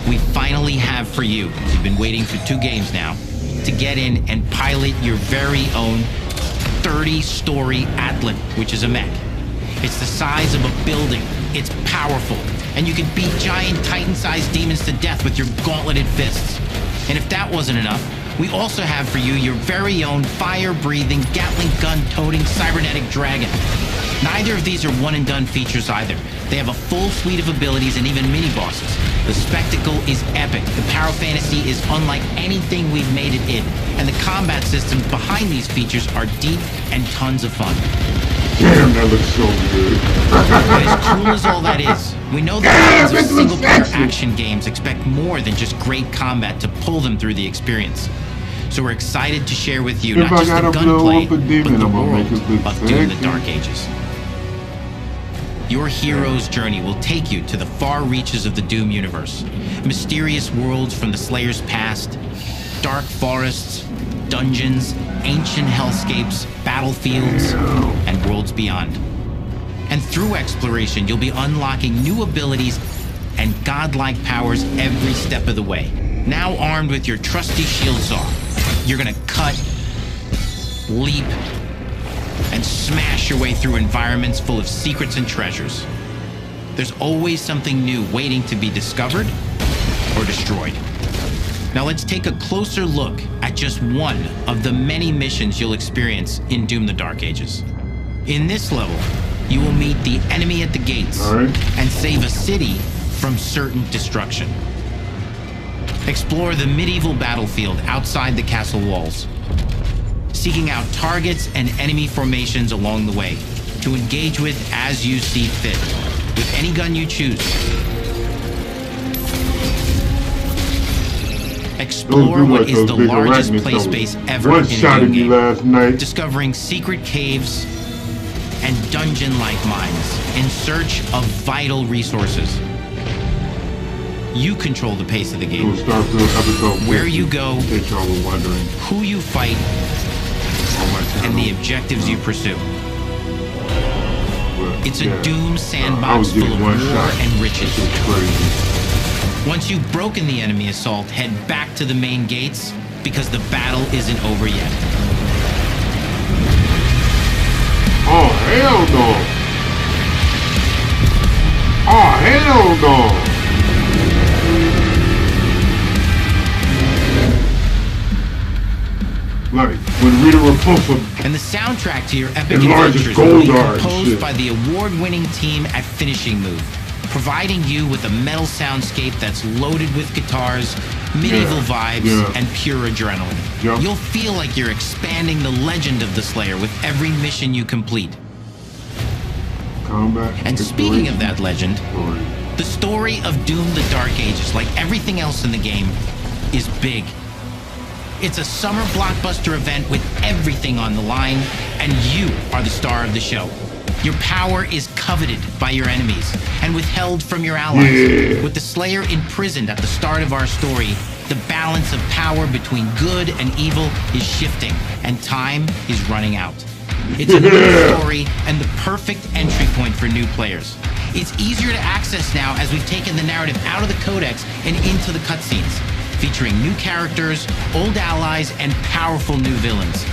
We finally have for you, you've been waiting for 2 games now, to get in and pilot your very own 30-story Atlan, which is a mech. It's the size of a building, it's powerful, and you can beat giant Titan-sized demons to death with your gauntleted fists. And if that wasn't enough, we also have for you your very own fire-breathing, Gatling gun-toting cybernetic dragon. Neither of these are one-and-done features either. They have a full suite of abilities and even mini-bosses. The spectacle is epic. The Power Fantasy is unlike anything we've made it in. And the combat systems behind these features are deep and tons of fun. Damn, that looks so good. But as cool as all that is, we know that fans of single-player action games expect more than just great combat to pull them through the experience. So we're excited to share with you not just the gunplay, but the world of Doom: The Dark Ages. Your hero's journey will take you to the far reaches of the Doom universe. Mysterious worlds from the Slayer's past, dark forests, dungeons, ancient hellscapes, battlefields, and worlds beyond. And through exploration, you'll be unlocking new abilities and godlike powers every step of the way. Now armed with your trusty shield saw, you're gonna cut, leap, and smash your way through environments full of secrets and treasures. There's always something new waiting to be discovered or destroyed. Now let's take a closer look at just one of the many missions you'll experience in Doom: The Dark Ages. In this level, you will meet the enemy at the gates and save a city from certain destruction. Explore the medieval battlefield outside the castle walls, seeking out targets and enemy formations along the way to engage with as you see fit, with any gun you choose. Explore what is the largest play space ever in a Doom game, discovering secret caves and dungeon-like mines in search of vital resources. You control the pace of the game, where you go, who you fight, and the objectives you pursue. It's a Doom sandbox full of war and riches. Once you've broken the enemy assault, head back to the main gates, because the battle isn't over yet. Oh, hell no! Oh, hell no! Like when Rita Repulsa and the soundtrack to your epic adventures will be composed by the award-winning team at Finishing Move, providing you with a metal soundscape that's loaded with guitars, medieval vibes, and pure adrenaline. You'll feel like you're expanding the legend of the Slayer with every mission you complete. And speaking of that legend, the story of Doom: The Dark Ages, like everything else in the game, is big. It's a summer blockbuster event with everything on the line, and you are the star of the show. Your power is coveted by your enemies and withheld from your allies. With the Slayer imprisoned at the start of our story, the balance of power between good and evil is shifting, and time is running out. It's a new story and the perfect entry point for new players. It's easier to access now as we've taken the narrative out of the codex and into the cutscenes, featuring new characters, old allies, and powerful new villains.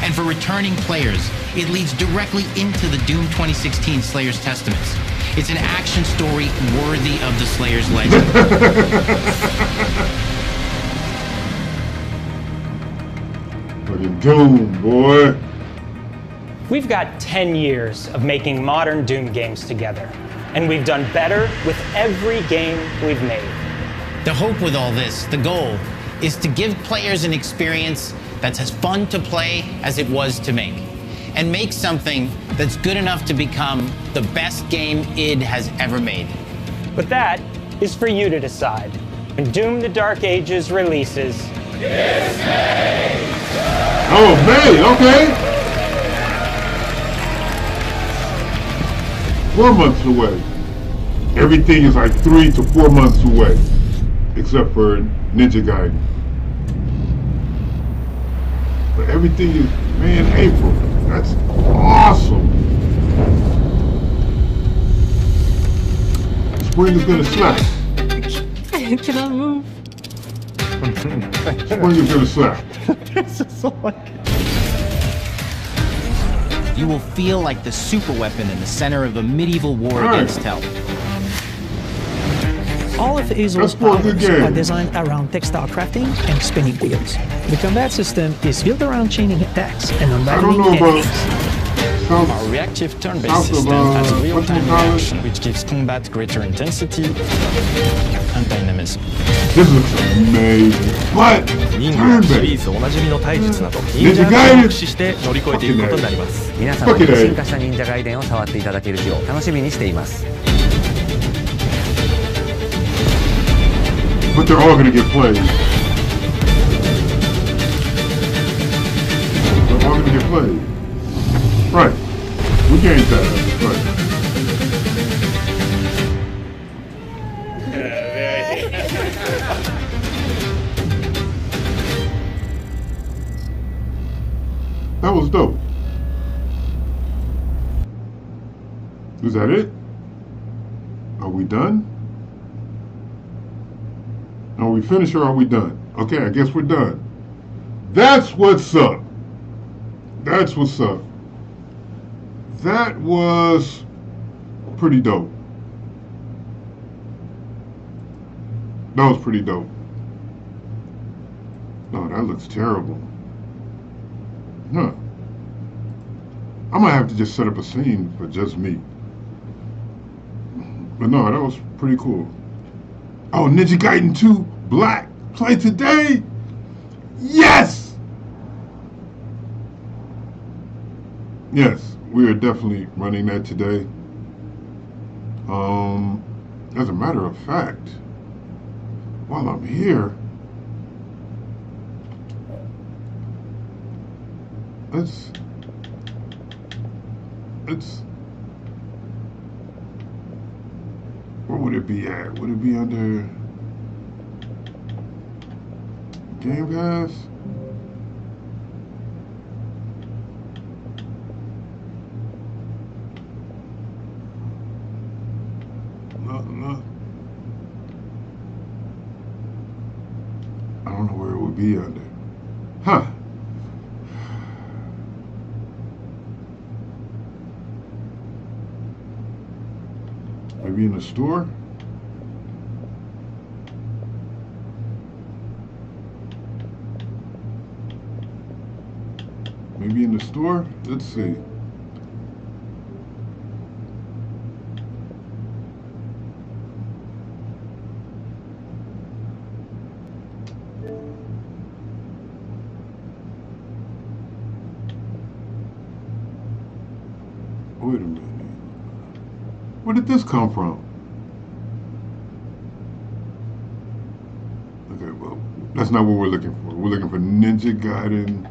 And for returning players, it leads directly into the Doom 2016 Slayer's Testaments. It's an action story worthy of the Slayer's legend. Fucking Doom, boy. We've got 10 years of making modern Doom games together, and we've done better with every game we've made. The hope with all this, the goal, is to give players an experience that's as fun to play as it was to make, and make something that's good enough to become the best game id has ever made. But that is for you to decide when Doom: The Dark Ages releases. It's May! Oh, May, okay. 4 months away. Everything is like 3 to 4 months away, except for Ninja Gaiden. But everything is, man, April. That's awesome. Spring is gonna slap. I cannot move. Spring is gonna slap. This is so like. You will feel like the super weapon in the center of a medieval war against hell. All of Hazel's powers are designed around textile crafting and spinning wheels. The combat system is built around chaining attacks and unraveling enemies. Our reactive turn-based system has a real-time reaction, which gives combat greater intensity and dynamism. This looks amazing. What? 忍具やシリーズおなじみの体術など忍者を駆使して乗り越えていくことになります。皆様に進化した忍者ガイデンを触っていただける日を楽しみにしています。 But they're all gonna get played. They're all gonna get played. Right. We gained that. Right. That was dope. Is that it? Are we done? Are we finished or are we done? Okay, I guess we're done. That's what's up. That's what's up. That was pretty dope. That was pretty dope. No, that looks terrible. Huh. I might have to just set up a scene for just me. But no, that was pretty cool. Oh, Ninja Gaiden 2 Black. Play today? Yes! Yes, we are definitely running that today. As a matter of fact, while I'm here, let's where would it be at? Would it be under Game Pass? No. I don't know where it would be under. Huh. Maybe in the store? Maybe in the store? Let's see. Wait a minute. Where did this come from? Okay, well, that's not what we're looking for. We're looking for Ninja Gaiden.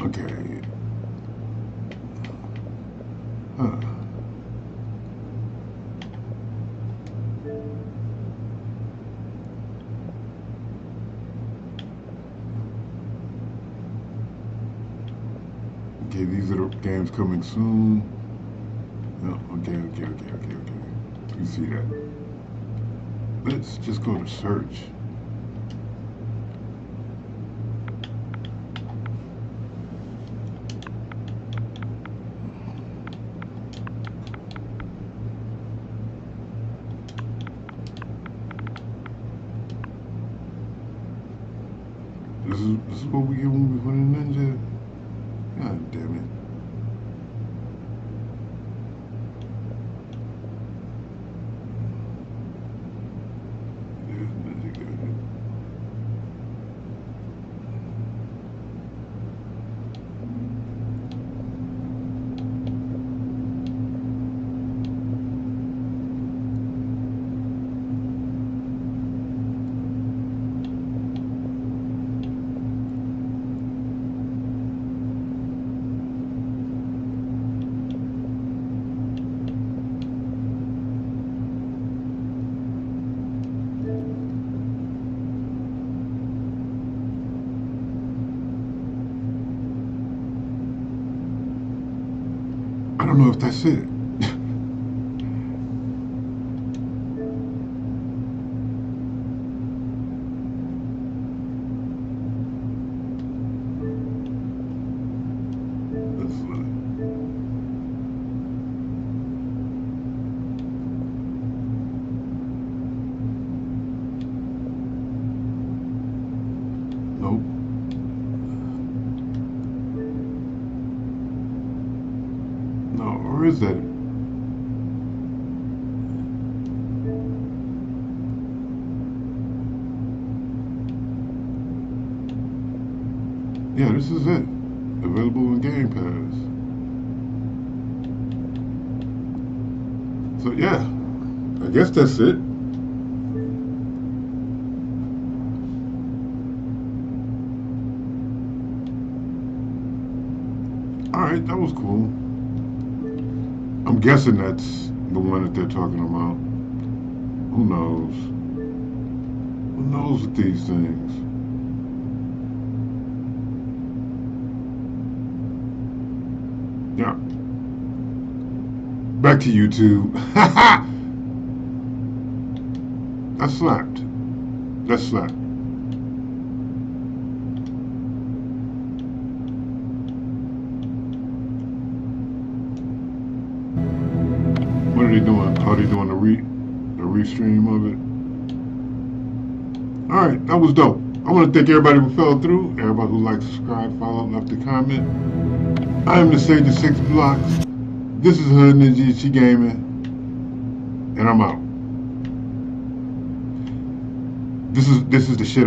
Okay. Huh. Okay, these are the games coming soon. No, okay. You see that. Let's just go to search. This is what we get when we put in Ninja. God damn it. There's Ninja Gaiden. I don't know if that's it. Yeah, this is it. Available on Game Pass. So yeah, I guess that's it. Alright, that was cool. I'm guessing that's the one that they're talking about. Who knows? Who knows with these things? Yeah. Back to YouTube. That slapped. That slapped. What are they doing? Are they doing the restream of it? Alright, that was dope. I want to thank everybody who fell through, everybody who liked, subscribed, followed, left a comment. I am the Sage of 6 Blocks. This is Hood Ninja Ichi Gaming. And I'm out. This is the shit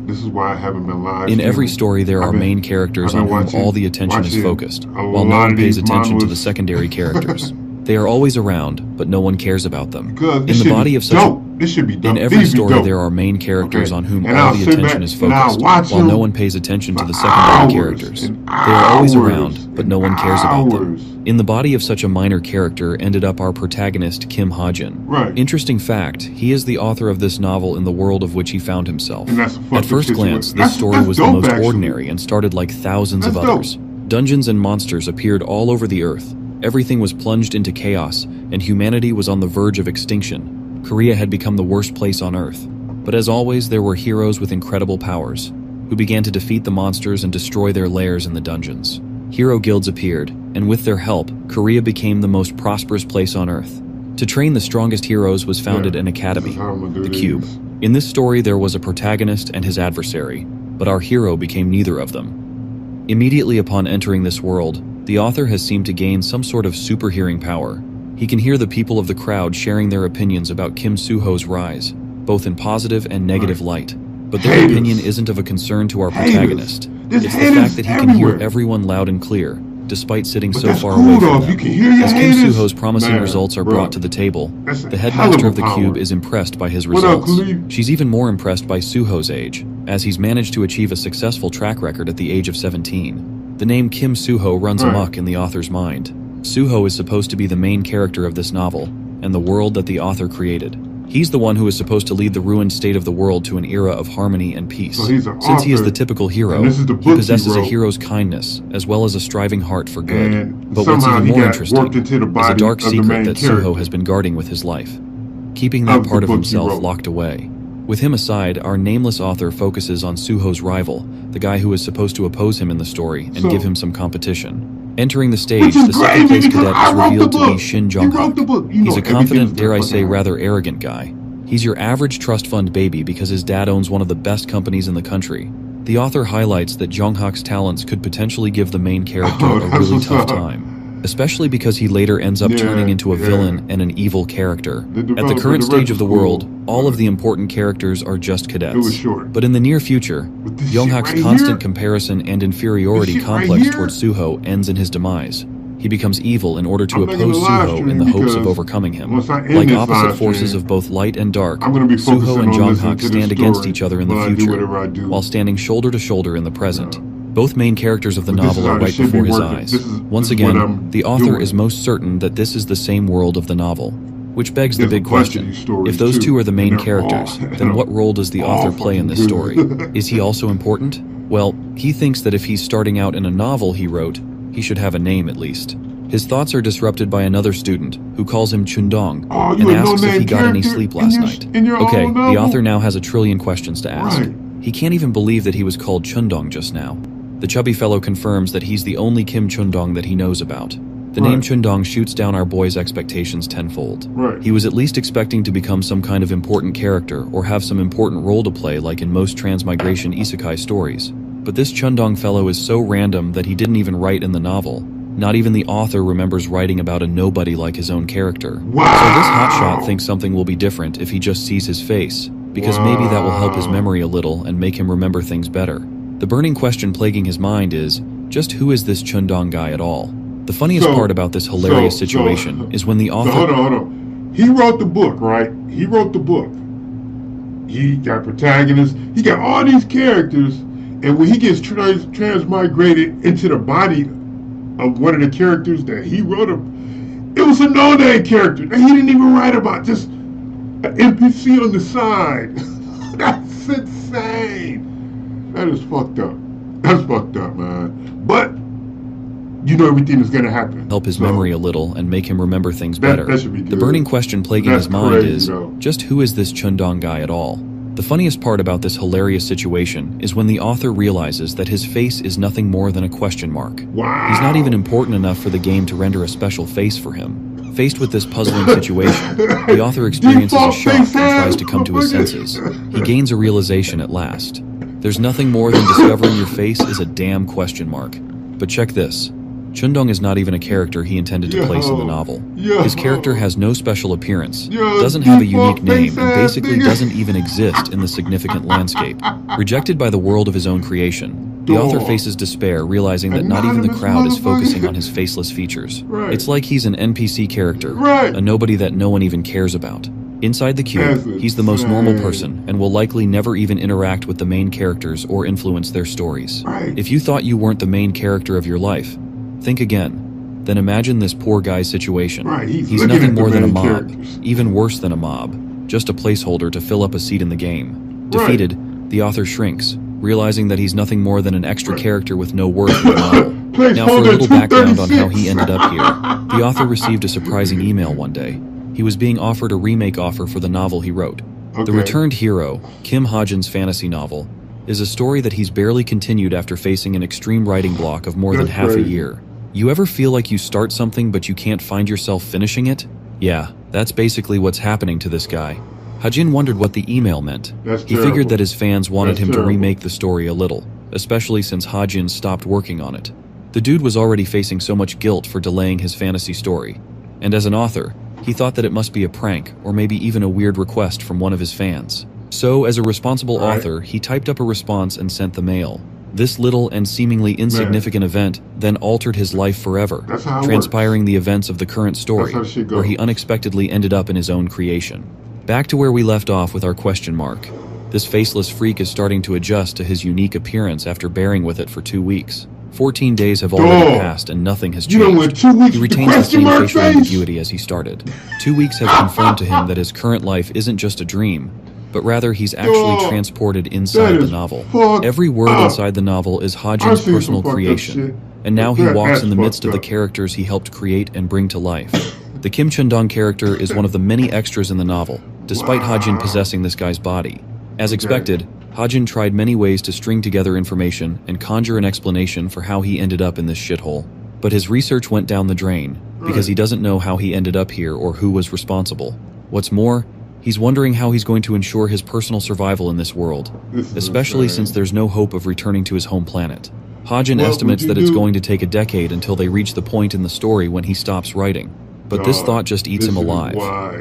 this is why I haven't been live. In every story there are main characters on whom all the attention is focused, while no one pays attention to the secondary characters. They are always around, but no one cares about them. In the body of such in every story there are main characters on whom all the attention is focused, while no one pays attention to the secondary characters. They are always around, but no one cares about them. In the body of such a minor character ended up our protagonist, Kim Ha-jin. Interesting fact, he is the author of this novel in the world of which he found himself. At first glance, this story was the most ordinary and started like thousands of others. Dungeons and monsters appeared all over the earth. Everything was plunged into chaos, and humanity was on the verge of extinction. Korea had become the worst place on Earth. But as always, there were heroes with incredible powers, who began to defeat the monsters and destroy their lairs in the dungeons. Hero guilds appeared, and with their help, Korea became the most prosperous place on Earth. To train the strongest heroes was founded an academy, the Cube. In this story, there was a protagonist and his adversary, but our hero became neither of them. Immediately upon entering this world, the author has seemed to gain some sort of super-hearing power. He can hear the people of the crowd sharing their opinions about Kim Soo-ho's rise, both in positive and negative light. But their opinion isn't of a concern to our protagonist. It's the fact that he can hear everyone loud and clear, despite sitting so far away from them. As Kim Soo-ho's promising results are brought to the table, the headmaster of the Cube is impressed by his results. She's even more impressed by Soo-ho's age, as he's managed to achieve a successful track record at the age of 17. The name Kim Soo-ho runs amok in the author's mind. Soo-ho is supposed to be the main character of this novel, and the world that the author created. He's the one who is supposed to lead the ruined state of the world to an era of harmony and peace. Since he is the typical hero, he possesses a hero's kindness, as well as a striving heart for good. But what's even more interesting is a dark secret that Soo-ho has been guarding with his life, keeping that part of himself locked away. With him aside, our nameless author focuses on Soo-ho's rival, the guy who is supposed to oppose him in the story and give him some competition. Entering the stage, the second place cadet is revealed to be Shin Jong-hak. He's a confident, dare I say rather arrogant guy. He's your average trust fund baby because his dad owns one of the best companies in the country. The author highlights that Jong-hak's talents could potentially give the main character a really tough time, especially because he later ends up turning into a villain and an evil character. At the current stage of the world, all of the important characters are just cadets. But in the near future, Jong-hak's constant comparison and inferiority complex towards Soo-ho ends in his demise. He becomes evil in order to oppose Soo-ho in the hopes of overcoming him. Like opposite forces of both light and dark, Soo-ho and Jong-hak stand against each other in the future, while standing shoulder to shoulder in the present. Both main characters of the novel are right before his eyes. Once again, the author is most certain that this is the same world of the novel. Which begs the big question, if those two are the main characters, then what role does the author play in this story? Is he also important? Well, he thinks that if he's starting out in a novel he wrote, he should have a name at least. His thoughts are disrupted by another student, who calls him Chundong, and asks if he got any sleep last night. Okay, the author now has a trillion questions to ask. He can't even believe that he was called Chundong just now. The chubby fellow confirms that he's the only Kim Chundong that he knows about. The name Chundong shoots down our boy's expectations tenfold. He was at least expecting to become some kind of important character or have some important role to play like in most transmigration isekai stories. But this Chundong fellow is so random that he didn't even write in the novel. Not even the author remembers writing about a nobody like his own character. So this hotshot thinks something will be different if he just sees his face, because maybe that will help his memory a little and make him remember things better. The burning question plaguing his mind is, just who is this Chundong guy at all? The funniest part about this hilarious situation is when the author... hold on. He wrote the book, right? He wrote the book. He got protagonists. He got all these characters. And when he gets transmigrated into the body of one of the characters that he wrote, it was a no-name character that he didn't even write about. Just an NPC on the side. That's insane. That is fucked up. That's fucked up, man. But you know everything is going to happen. Help his memory a little and make him remember things better. That should be good. The burning question plaguing his mind is, just who is this Chundong guy at all? The funniest part about this hilarious situation is when the author realizes that his face is nothing more than a question mark. Wow. He's not even important enough for the game to render a special face for him. Faced with this puzzling situation, the author experiences a shock and tries to come to his senses. He gains a realization at last. There's nothing more than discovering your face is a damn question mark. But check this. Chundong is not even a character he intended to place in the novel. His character has no special appearance, doesn't have a unique name, and basically doesn't even exist in the significant landscape. Rejected by the world of his own creation, the author faces despair, realizing that not even the crowd is focusing on his faceless features. It's like he's an NPC character, a nobody that no one even cares about. Inside the cube, he's the most normal person and will likely never even interact with the main characters or influence their stories. If you thought you weren't the main character of your life, think again. Then imagine this poor guy's situation. He's nothing more than a mob, even worse than a mob, just a placeholder to fill up a seat in the game. Defeated, the author shrinks, realizing that he's nothing more than an extra character with no worth in the novel. Now for a little background on how he ended up here. The author received a surprising email one day. He was being offered a remake offer for the novel he wrote. The Returned Hero, Kim Ha-jin's fantasy novel, is a story that he's barely continued after facing an extreme writing block of more than half a year. You ever feel like you start something but you can't find yourself finishing it? Yeah, that's basically what's happening to this guy. Ha-jin wondered what the email meant. He figured that his fans wanted him to remake the story a little, especially since Ha-jin stopped working on it. The dude was already facing so much guilt for delaying his fantasy story, and as an author, he thought that it must be a prank or maybe even a weird request from one of his fans. So, as a responsible author, he typed up a response and sent the mail. This little and seemingly insignificant event then altered his life forever, transpiring the events of the current story, where he unexpectedly ended up in his own creation. Back to where we left off with our question mark. This faceless freak is starting to adjust to his unique appearance after bearing with it for 2 weeks. 14 days have already passed and nothing has changed. He retains the same facial ambiguity as he started. 2 weeks have confirmed to him that his current life isn't just a dream, but rather he's actually transported inside the novel. Every word inside the novel is Ha-jin's personal creation, and now he walks in the midst of the characters he helped create and bring to life. The Kim Chundong character is one of the many extras in the novel, despite Ha-jin possessing this guy's body. As expected, Ha-jin tried many ways to string together information and conjure an explanation for how he ended up in this shithole. But his research went down the drain, because he doesn't know how he ended up here or who was responsible. What's more, he's wondering how he's going to ensure his personal survival in this world, especially since there's no hope of returning to his home planet. Ha-jin estimates that it's going to take a decade until they reach the point in the story when he stops writing. But this thought just eats him alive.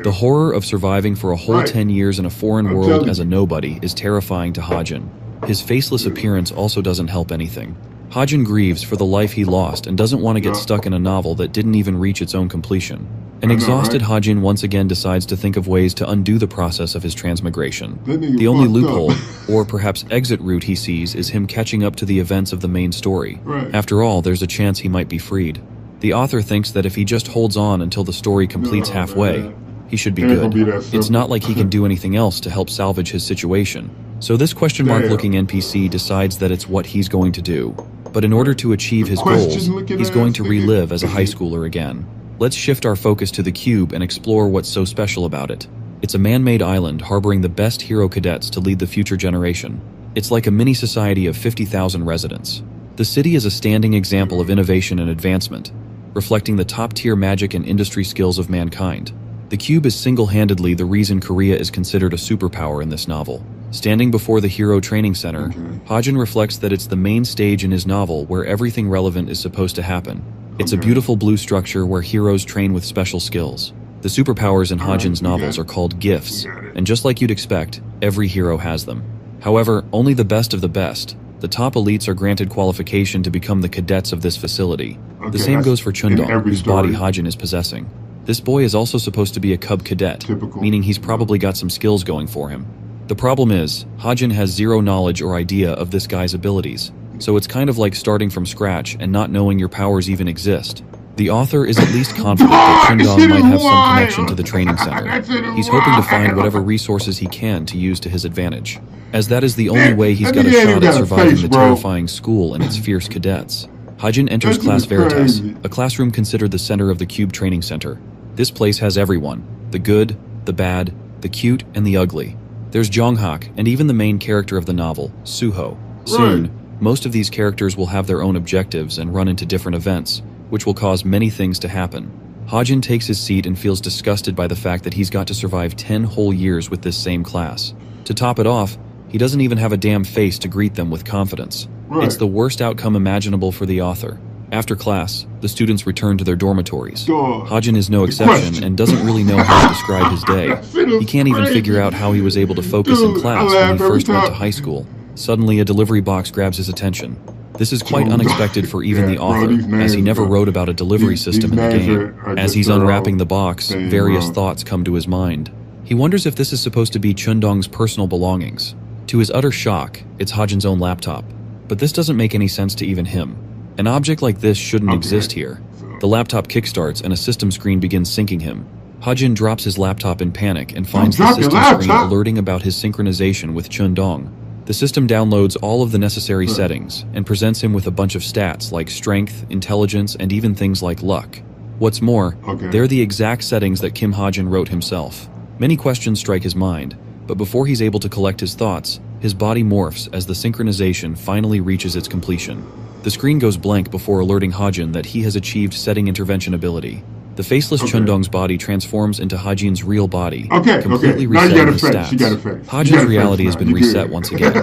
The horror of surviving for a whole 10 years in a foreign world as a nobody is terrifying to Ha-jin. His faceless appearance also doesn't help anything. Ha-jin grieves for the life he lost and doesn't want to get stuck in a novel that didn't even reach its own completion. An exhausted Ha-jin once again decides to think of ways to undo the process of his transmigration. The only loophole, or perhaps exit route he sees, is him catching up to the events of the main story. After all, there's a chance he might be freed. The author thinks that if he just holds on until the story completes halfway, he should be good. It's not like he can do anything else to help salvage his situation. So this question mark looking NPC decides that it's what he's going to do. But in order to achieve his goals, he's going to relive as a high schooler again. Let's shift our focus to the cube and explore what's so special about it. It's a man-made island harboring the best hero cadets to lead the future generation. It's like a mini society of 50,000 residents. The city is a standing example of innovation and advancement, reflecting the top-tier magic and industry skills of mankind. The cube is single-handedly the reason Korea is considered a superpower in this novel. Standing before the Hero Training Center, Ha-jin reflects that it's the main stage in his novel where everything relevant is supposed to happen. It's a beautiful blue structure where heroes train with special skills. The superpowers in Ha-jin's novels are called gifts, and just like you'd expect, every hero has them. However, only the best of the best, the The top elites are granted qualification to become the cadets of this facility. The same goes for Chundong, whose body Hajin is possessing. This boy is also supposed to be a cub cadet, meaning he's probably got some skills going for him. The problem is, Hajin has zero knowledge or idea of this guy's abilities, so it's kind of like starting from scratch and not knowing your powers even exist. The author is at least confident that Chundong might have some connection to the training center. He's hoping to find whatever resources he can to use to his advantage, as that is the only way he's got a shot at surviving the terrifying school and its fierce cadets. Hajin enters Class Veritas, a classroom considered the center of the Cube Training Center. This place has everyone: the good, the bad, the cute, and the ugly. There's Jonghak, and even the main character of the novel, Suho. Soon, most of these characters will have their own objectives and run into different events, which will cause many things to happen. Hajin takes his seat and feels disgusted by the fact that he's got to survive 10 whole years with this same class. To top it off, he doesn't even have a damn face to greet them with confidence. It's the worst outcome imaginable for the author. After class, the students return to their dormitories. Hajin is no exception and doesn't really know how to describe his day. He can't even figure out how he was able to focus in class when he first went to high school. Suddenly, a delivery box grabs his attention. This is quite unexpected for even the author, as he never wrote about a delivery system in the game. As he's unwrapping the box, various thoughts come to his mind. He wonders if this is supposed to be Chundong's personal belongings. To his utter shock, it's Hajin's own laptop. But this doesn't make any sense to even him. An object like this shouldn't exist here. The laptop kickstarts and a system screen begins syncing him. Hajin drops his laptop in panic and finds the system screen alerting about his synchronization with Chundong. The system downloads all of the necessary settings and presents him with a bunch of stats like strength, intelligence, and even things like luck. What's more, they're the exact settings that Kim Hajin wrote himself. Many questions strike his mind, but before he's able to collect his thoughts, his body morphs as the synchronization finally reaches its completion. The screen goes blank before alerting Hajin that he has achieved setting intervention ability. The faceless Chundong's body transforms into Hajin's real body, completely resetting his stats. Hajin's reality has been reset once again.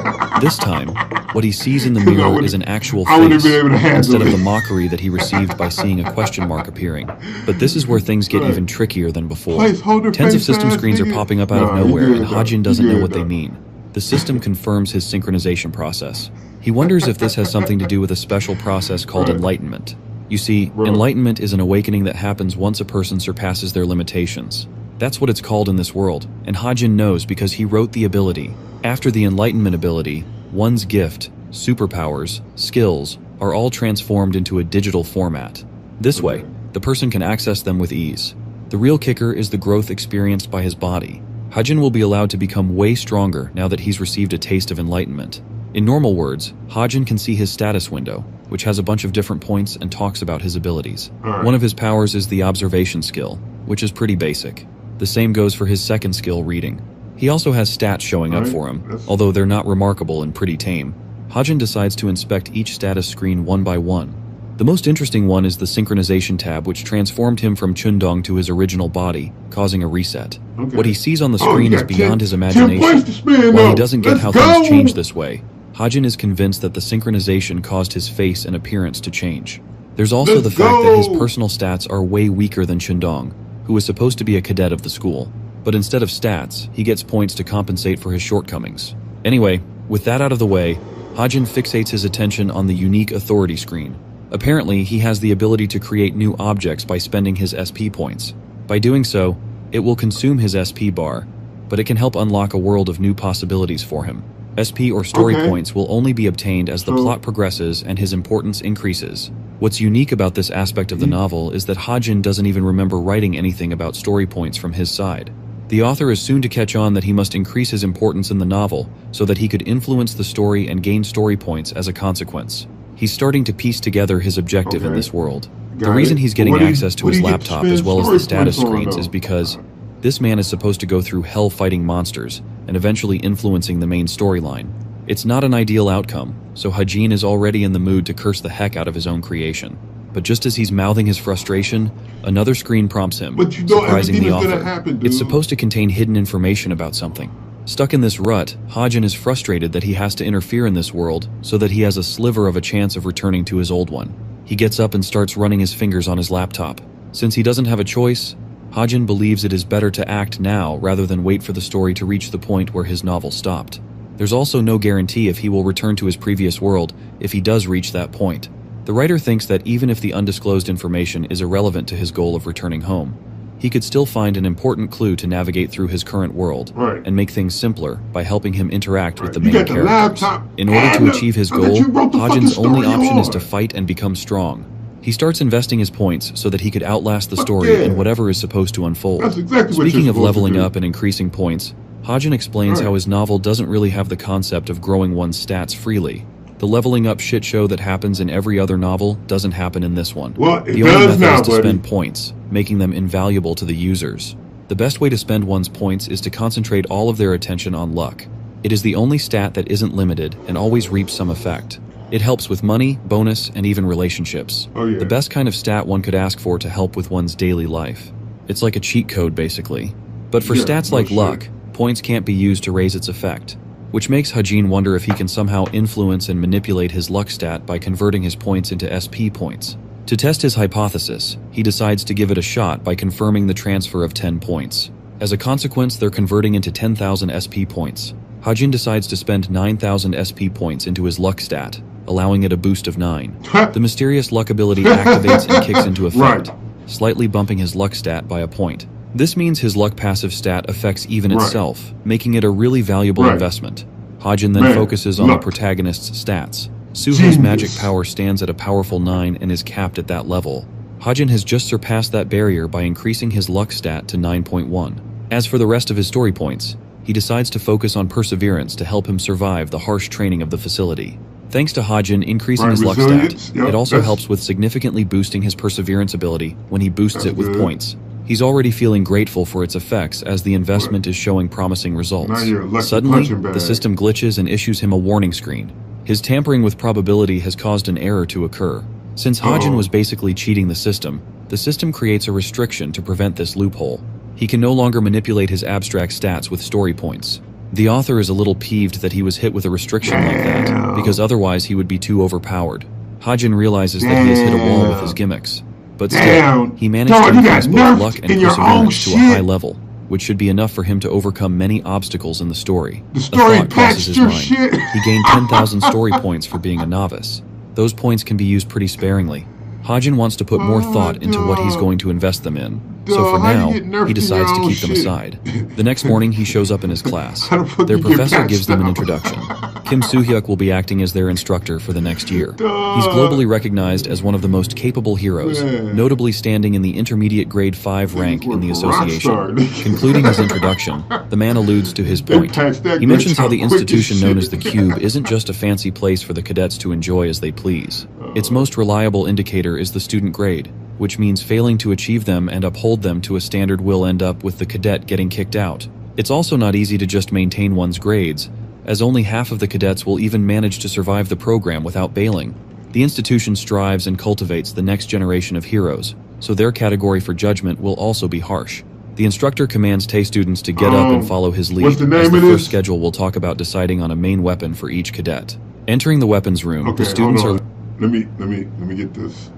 This time, what he sees in the mirror is an actual face, instead of the mockery that he received by seeing a question mark appearing. But this is where things get even trickier than before. Tens of system screens are popping up out of nowhere, and Hajin doesn't know what they mean. The system confirms his synchronization process. He wonders if this has something to do with a special process called enlightenment. You see, enlightenment is an awakening that happens once a person surpasses their limitations. That's what it's called in this world, and Hajin knows because he wrote the ability. After the enlightenment ability, one's gift, superpowers, skills, are all transformed into a digital format. This way, the person can access them with ease. The real kicker is the growth experienced by his body. Hajin will be allowed to become way stronger now that he's received a taste of enlightenment. In normal words, Hajin can see his status window, which has a bunch of different points and talks about his abilities. One of his powers is the observation skill, which is pretty basic. The same goes for his second skill, reading. He also has stats showing up for him, although they're not remarkable and pretty tame. Hajin decides to inspect each status screen one by one. The most interesting one is the synchronization tab, which transformed him from Chundong to his original body, causing a reset. What he sees on the screen is beyond his imagination. While he doesn't get how things change this way, Hajin is convinced that the synchronization caused his face and appearance to change. There's also the fact that his personal stats are way weaker than Chundong, who is supposed to be a cadet of the school. But instead of stats, he gets points to compensate for his shortcomings. Anyway, with that out of the way, Hajin fixates his attention on the unique authority screen. Apparently, he has the ability to create new objects by spending his SP points. By doing so, it will consume his SP bar, but it can help unlock a world of new possibilities for him. SP or story points will only be obtained as the plot progresses and his importance increases. What's unique about this aspect of the novel is that Hajin doesn't even remember writing anything about story points from his side. The author is soon to catch on that he must increase his importance in the novel so that he could influence the story and gain story points as a consequence. He's starting to piece together his objective in this world. The reason he's getting access to his laptop as well as the status screens is because this man is supposed to go through hell fighting monsters and eventually influencing the main storyline. It's not an ideal outcome, so Hajin is already in the mood to curse the heck out of his own creation. But just as he's mouthing his frustration, another screen prompts him, surprising the author. It's supposed to contain hidden information about something. Stuck in this rut, Hajin is frustrated that he has to interfere in this world so that he has a sliver of a chance of returning to his old one. He gets up and starts running his fingers on his laptop. Since he doesn't have a choice, Hajin believes it is better to act now rather than wait for the story to reach the point where his novel stopped. There's also no guarantee if he will return to his previous world if he does reach that point. The writer thinks that even if the undisclosed information is irrelevant to his goal of returning home, he could still find an important clue to navigate through his current world and make things simpler by helping him interact with the main characters. In order to achieve his goal, Hajin's only option is to fight and become strong. He starts investing his points so that he could outlast the story and whatever is supposed to unfold. Speaking of leveling up and increasing points, Hajin explains how his novel doesn't really have the concept of growing one's stats freely. The leveling up shit show that happens in every other novel doesn't happen in this one. The only method is to spend points, making them invaluable to the users. The best way to spend one's points is to concentrate all of their attention on luck. It is the only stat that isn't limited and always reaps some effect. It helps with money, bonus, and even relationships. The best kind of stat one could ask for to help with one's daily life. It's like a cheat code, basically. But for stats like luck, points can't be used to raise its effect, which makes Hajin wonder if he can somehow influence and manipulate his luck stat by converting his points into SP points. To test his hypothesis, he decides to give it a shot by confirming the transfer of 10 points. As a consequence, they're converting into 10,000 SP points. Hajin decides to spend 9,000 SP points into his luck stat, allowing it a boost of 9. The mysterious luck ability activates and kicks into effect, slightly bumping his luck stat by a point. This means his luck passive stat affects even itself, making it a really valuable investment. Hajin then focuses on the protagonist's stats. Suho's magic power stands at a powerful 9 and is capped at that level. Hajin has just surpassed that barrier by increasing his luck stat to 9.1. As for the rest of his story points, he decides to focus on perseverance to help him survive the harsh training of the facility. Thanks to Hajin increasing his luck stat, it also helps with significantly boosting his perseverance ability when he boosts it with points. He's already feeling grateful for its effects as the investment is showing promising results. Suddenly, the system glitches and issues him a warning screen. His tampering with probability has caused an error to occur. Since Hajin was basically cheating the system creates a restriction to prevent this loophole. He can no longer manipulate his abstract stats with story points. The author is a little peeved that he was hit with a restriction like that, because otherwise he would be too overpowered. Hajin realizes that he has hit a wall with his gimmicks. But still, he managed to increase both luck and perseverance to a high level, which should be enough for him to overcome many obstacles in the story. A thought crosses his mind. He gained 10,000 story points for being a novice. Those points can be used pretty sparingly. Hajin wants to put more thought into what he's going to invest them in, so for now, he decides to keep them aside. The next morning, he shows up in his class. Their professor gives them an introduction. Kim Soo-hyuk will be acting as their instructor for the next year. He's globally recognized as one of the most capable heroes, notably standing in the intermediate grade 5 rank in the association. Concluding his introduction, the man alludes to his point. He mentions how the institution known as the Cube isn't just a fancy place for the cadets to enjoy as they please. Its most reliable indicator is the student grade, which means failing to achieve them and uphold them to a standard will end up with the cadet getting kicked out. It's also not easy to just maintain one's grades, as only half of the cadets will even manage to survive the program without bailing. The institution strives and cultivates the next generation of heroes, so their category for judgment will also be harsh. The instructor commands Tay students to get up and follow his lead, as the first schedule will talk about deciding on a main weapon for each cadet. Entering the weapons room, the students are... Let me get this.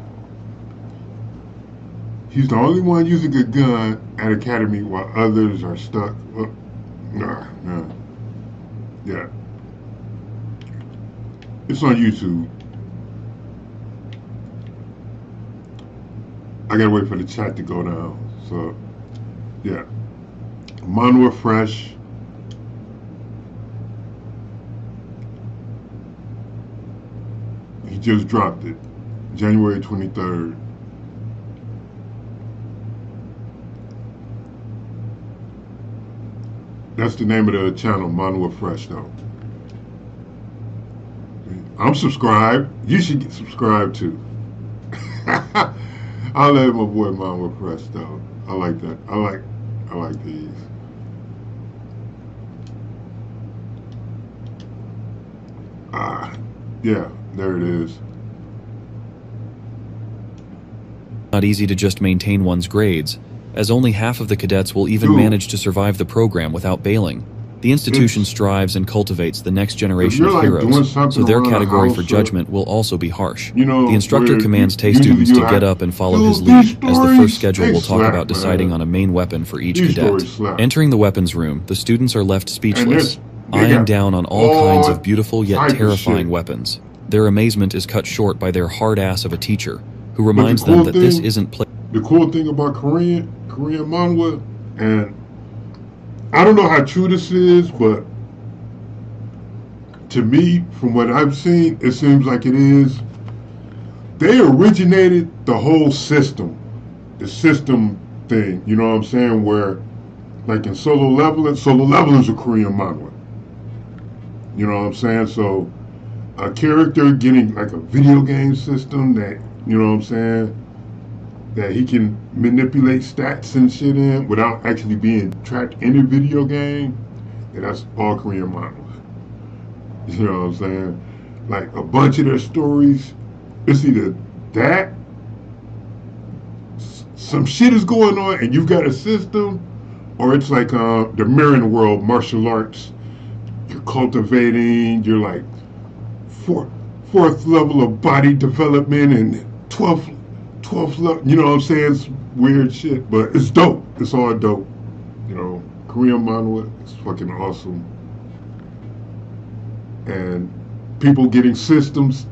He's the only one using a gun at Academy while others are stuck. Nah. Yeah. It's on YouTube. I gotta wait for the chat to go down. So, yeah. Manuel Fresh. He just dropped it. January 23rd. That's the name of the channel, Manuel Fresh, though. I'm subscribed. You should get subscribed too. I love my boy Manuel Fresh, though. I like that. I like these. Yeah, there it is. Not easy to just maintain one's grades, as only half of the cadets will even manage to survive the program without bailing. The institution strives and cultivates the next generation of heroes, so their category for judgment will also be harsh. The instructor commands Tay students to get up and follow his lead, as the first schedule will talk about deciding on a main weapon for each cadet. Entering the weapons room, the students are left speechless. eyeing down on all kinds of beautiful yet terrifying weapons. Their amazement is cut short by their hard ass of a teacher, who reminds them that this isn't play. The cool thing about Korean manhwa, and I don't know how true this is, but to me, from what I've seen, it seems like it is. They originated the whole system, the system thing, you know what I'm saying, where like in Solo Leveling is a Korean manhwa. You know what I'm saying? So a character getting like a video game system that, you know what I'm saying, that he can manipulate stats and shit in without actually being tracked in a video game, and that's all Korean manhwa. You know what I'm saying? Like a bunch of their stories, it's either that, some shit is going on and you've got a system, or it's like the mirroring world, martial arts. You're cultivating, you're like fourth level of body development and 12th level, you know what I'm saying? It's weird shit, but it's dope. It's all dope. You know, Korean manhwa is fucking awesome. And people getting systems,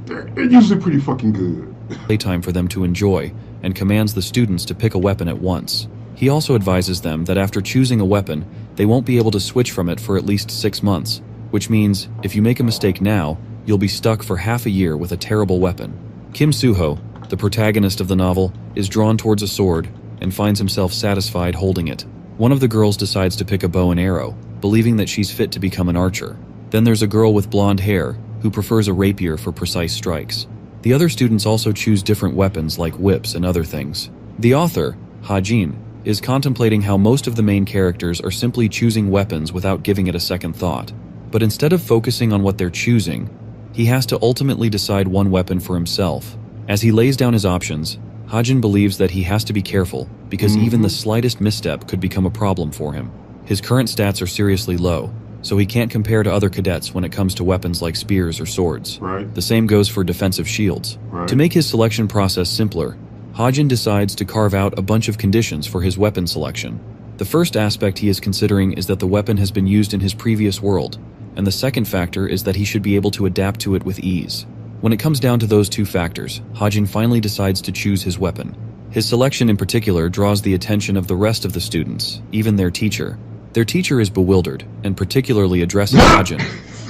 they're usually pretty fucking good. Playtime for them to enjoy, and commands the students to pick a weapon at once. He also advises them that after choosing a weapon, they won't be able to switch from it for at least 6 months, which means if you make a mistake now, you'll be stuck for half a year with a terrible weapon. Kim Soo-ho, the protagonist of the novel, is drawn towards a sword and finds himself satisfied holding it. One of the girls decides to pick a bow and arrow, believing that she's fit to become an archer. Then there's a girl with blonde hair who prefers a rapier for precise strikes. The other students also choose different weapons like whips and other things. The author, Ha-jin, is contemplating how most of the main characters are simply choosing weapons without giving it a second thought. But instead of focusing on what they're choosing, he has to ultimately decide one weapon for himself. As he lays down his options, Ha-jin believes that he has to be careful because even the slightest misstep could become a problem for him. His current stats are seriously low, so he can't compare to other cadets when it comes to weapons like spears or swords. Right. The same goes for defensive shields. Right. To make his selection process simpler, Ha-jin decides to carve out a bunch of conditions for his weapon selection. The first aspect he is considering is that the weapon has been used in his previous world, and the second factor is that he should be able to adapt to it with ease. When it comes down to those two factors, Ha-jin finally decides to choose his weapon. His selection in particular draws the attention of the rest of the students, even their teacher. Their teacher is bewildered, and particularly addresses Ha-jin,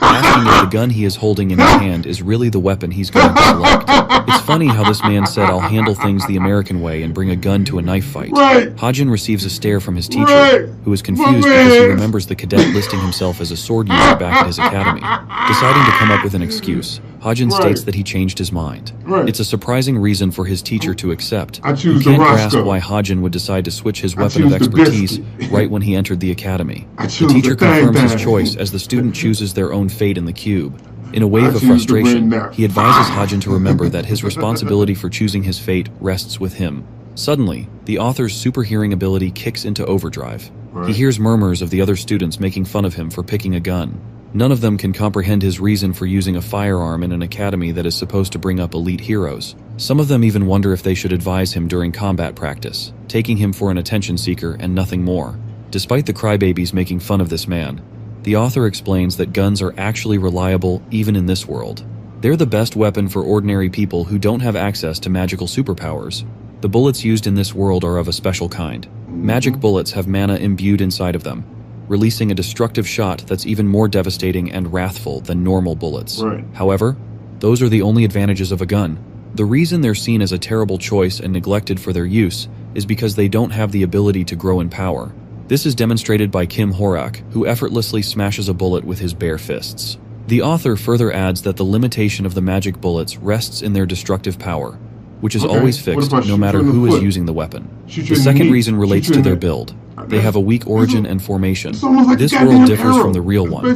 asking if the gun he is holding in his hand is really the weapon he's going to select. It's funny how this man said, "I'll handle things the American way and bring a gun to a knife fight." Ha-jin receives a stare from his teacher, who is confused because he remembers the cadet listing himself as a sword user back at his academy. Deciding to come up with an excuse, Ha-jin states that he changed his mind. It's a surprising reason for his teacher to accept. He can't grasp why Ha-jin would decide to switch his weapon of expertise right when he entered the academy. The teacher confirms his choice as the student chooses their own fate in the cube. In a wave of frustration, he advises Ha-jin to remember that his responsibility for choosing his fate rests with him. Suddenly, the author's super hearing ability kicks into overdrive. He hears murmurs of the other students making fun of him for picking a gun. None of them can comprehend his reason for using a firearm in an academy that is supposed to bring up elite heroes. Some of them even wonder if they should advise him during combat practice, taking him for an attention seeker and nothing more. Despite the crybabies making fun of this man, the author explains that guns are actually reliable even in this world. They're the best weapon for ordinary people who don't have access to magical superpowers. The bullets used in this world are of a special kind. Magic bullets have mana imbued inside of them, releasing a destructive shot that's even more devastating and wrathful than normal bullets. However, those are the only advantages of a gun. The reason they're seen as a terrible choice and neglected for their use is because they don't have the ability to grow in power. This is demonstrated by Kim Horak, who effortlessly smashes a bullet with his bare fists. The author further adds that the limitation of the magic bullets rests in their destructive power, which is always fixed no matter who is using the weapon. The second reason relates to their build. They have a weak origin and formation. This world differs from the real one,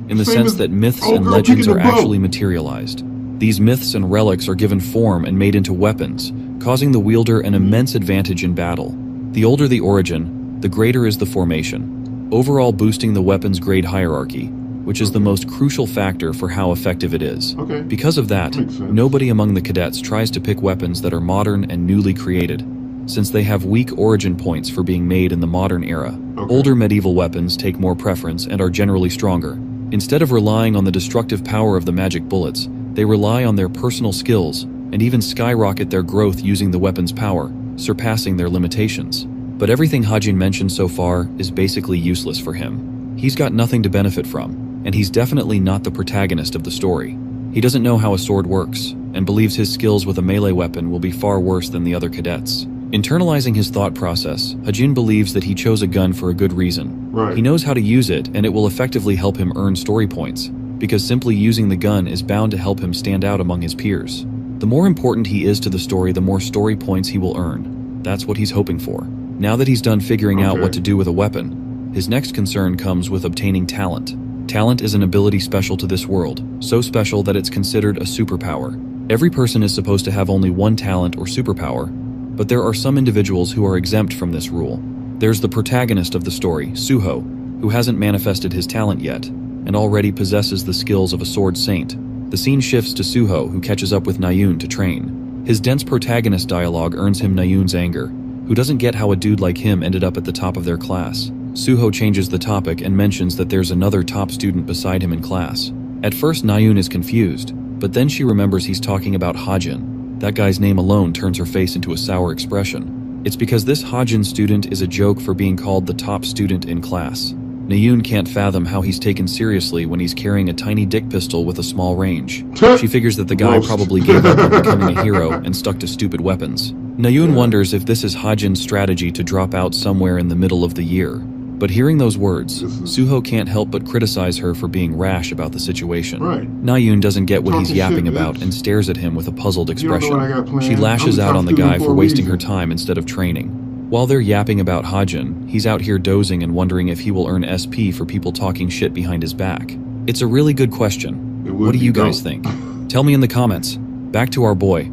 in the sense that myths and legends are actually materialized. These myths and relics are given form and made into weapons, causing the wielder an immense advantage in battle. The older the origin, the greater is the formation, overall boosting the weapon's grade hierarchy, which is the most crucial factor for how effective it is. Because of that, nobody among the cadets tries to pick weapons that are modern and newly created. since they have weak origin points for being made in the modern era. Older medieval weapons take more preference and are generally stronger. Instead of relying on the destructive power of the magic bullets, they rely on their personal skills and even skyrocket their growth using the weapon's power, surpassing their limitations. But everything Hajin mentioned so far is basically useless for him. He's got nothing to benefit from, and he's definitely not the protagonist of the story. He doesn't know how a sword works, and believes his skills with a melee weapon will be far worse than the other cadets. Internalizing his thought process, Hajin believes that he chose a gun for a good reason. He knows how to use it, and it will effectively help him earn story points, because simply using the gun is bound to help him stand out among his peers. The more important he is to the story, the more story points he will earn. That's what he's hoping for. Now that he's done figuring out what to do with a weapon, his next concern comes with obtaining talent. Talent is an ability special to this world, so special that it's considered a superpower. Every person is supposed to have only one talent or superpower, but there are some individuals who are exempt from this rule. There's the protagonist of the story, Suho, who hasn't manifested his talent yet, and already possesses the skills of a sword saint. The scene shifts to Suho, who catches up with Nayun to train. His dense protagonist dialogue earns him Nayun's anger, who doesn't get how a dude like him ended up at the top of their class. Suho changes the topic and mentions that there's another top student beside him in class. At first Nayun is confused, but then she remembers he's talking about Hajin. That guy's name alone turns her face into a sour expression. It's because this Hajin student is a joke for being called the top student in class. Nayun can't fathom how he's taken seriously when he's carrying a tiny dick pistol with a small range. She figures that the guy probably gave up on becoming a hero and stuck to stupid weapons. Nayun wonders if this is Hajin's strategy to drop out somewhere in the middle of the year. But hearing those words, Suho can't help but criticize her for being rash about the situation. Nayun doesn't get what he's yapping about and stares at him with a puzzled expression. She lashes out on the guy for wasting her time instead of training. While they're yapping about Hajin, he's out here dozing and wondering if he will earn SP for people talking shit behind his back. It's a really good question. What do you guys think? Tell me in the comments. Back to our boy.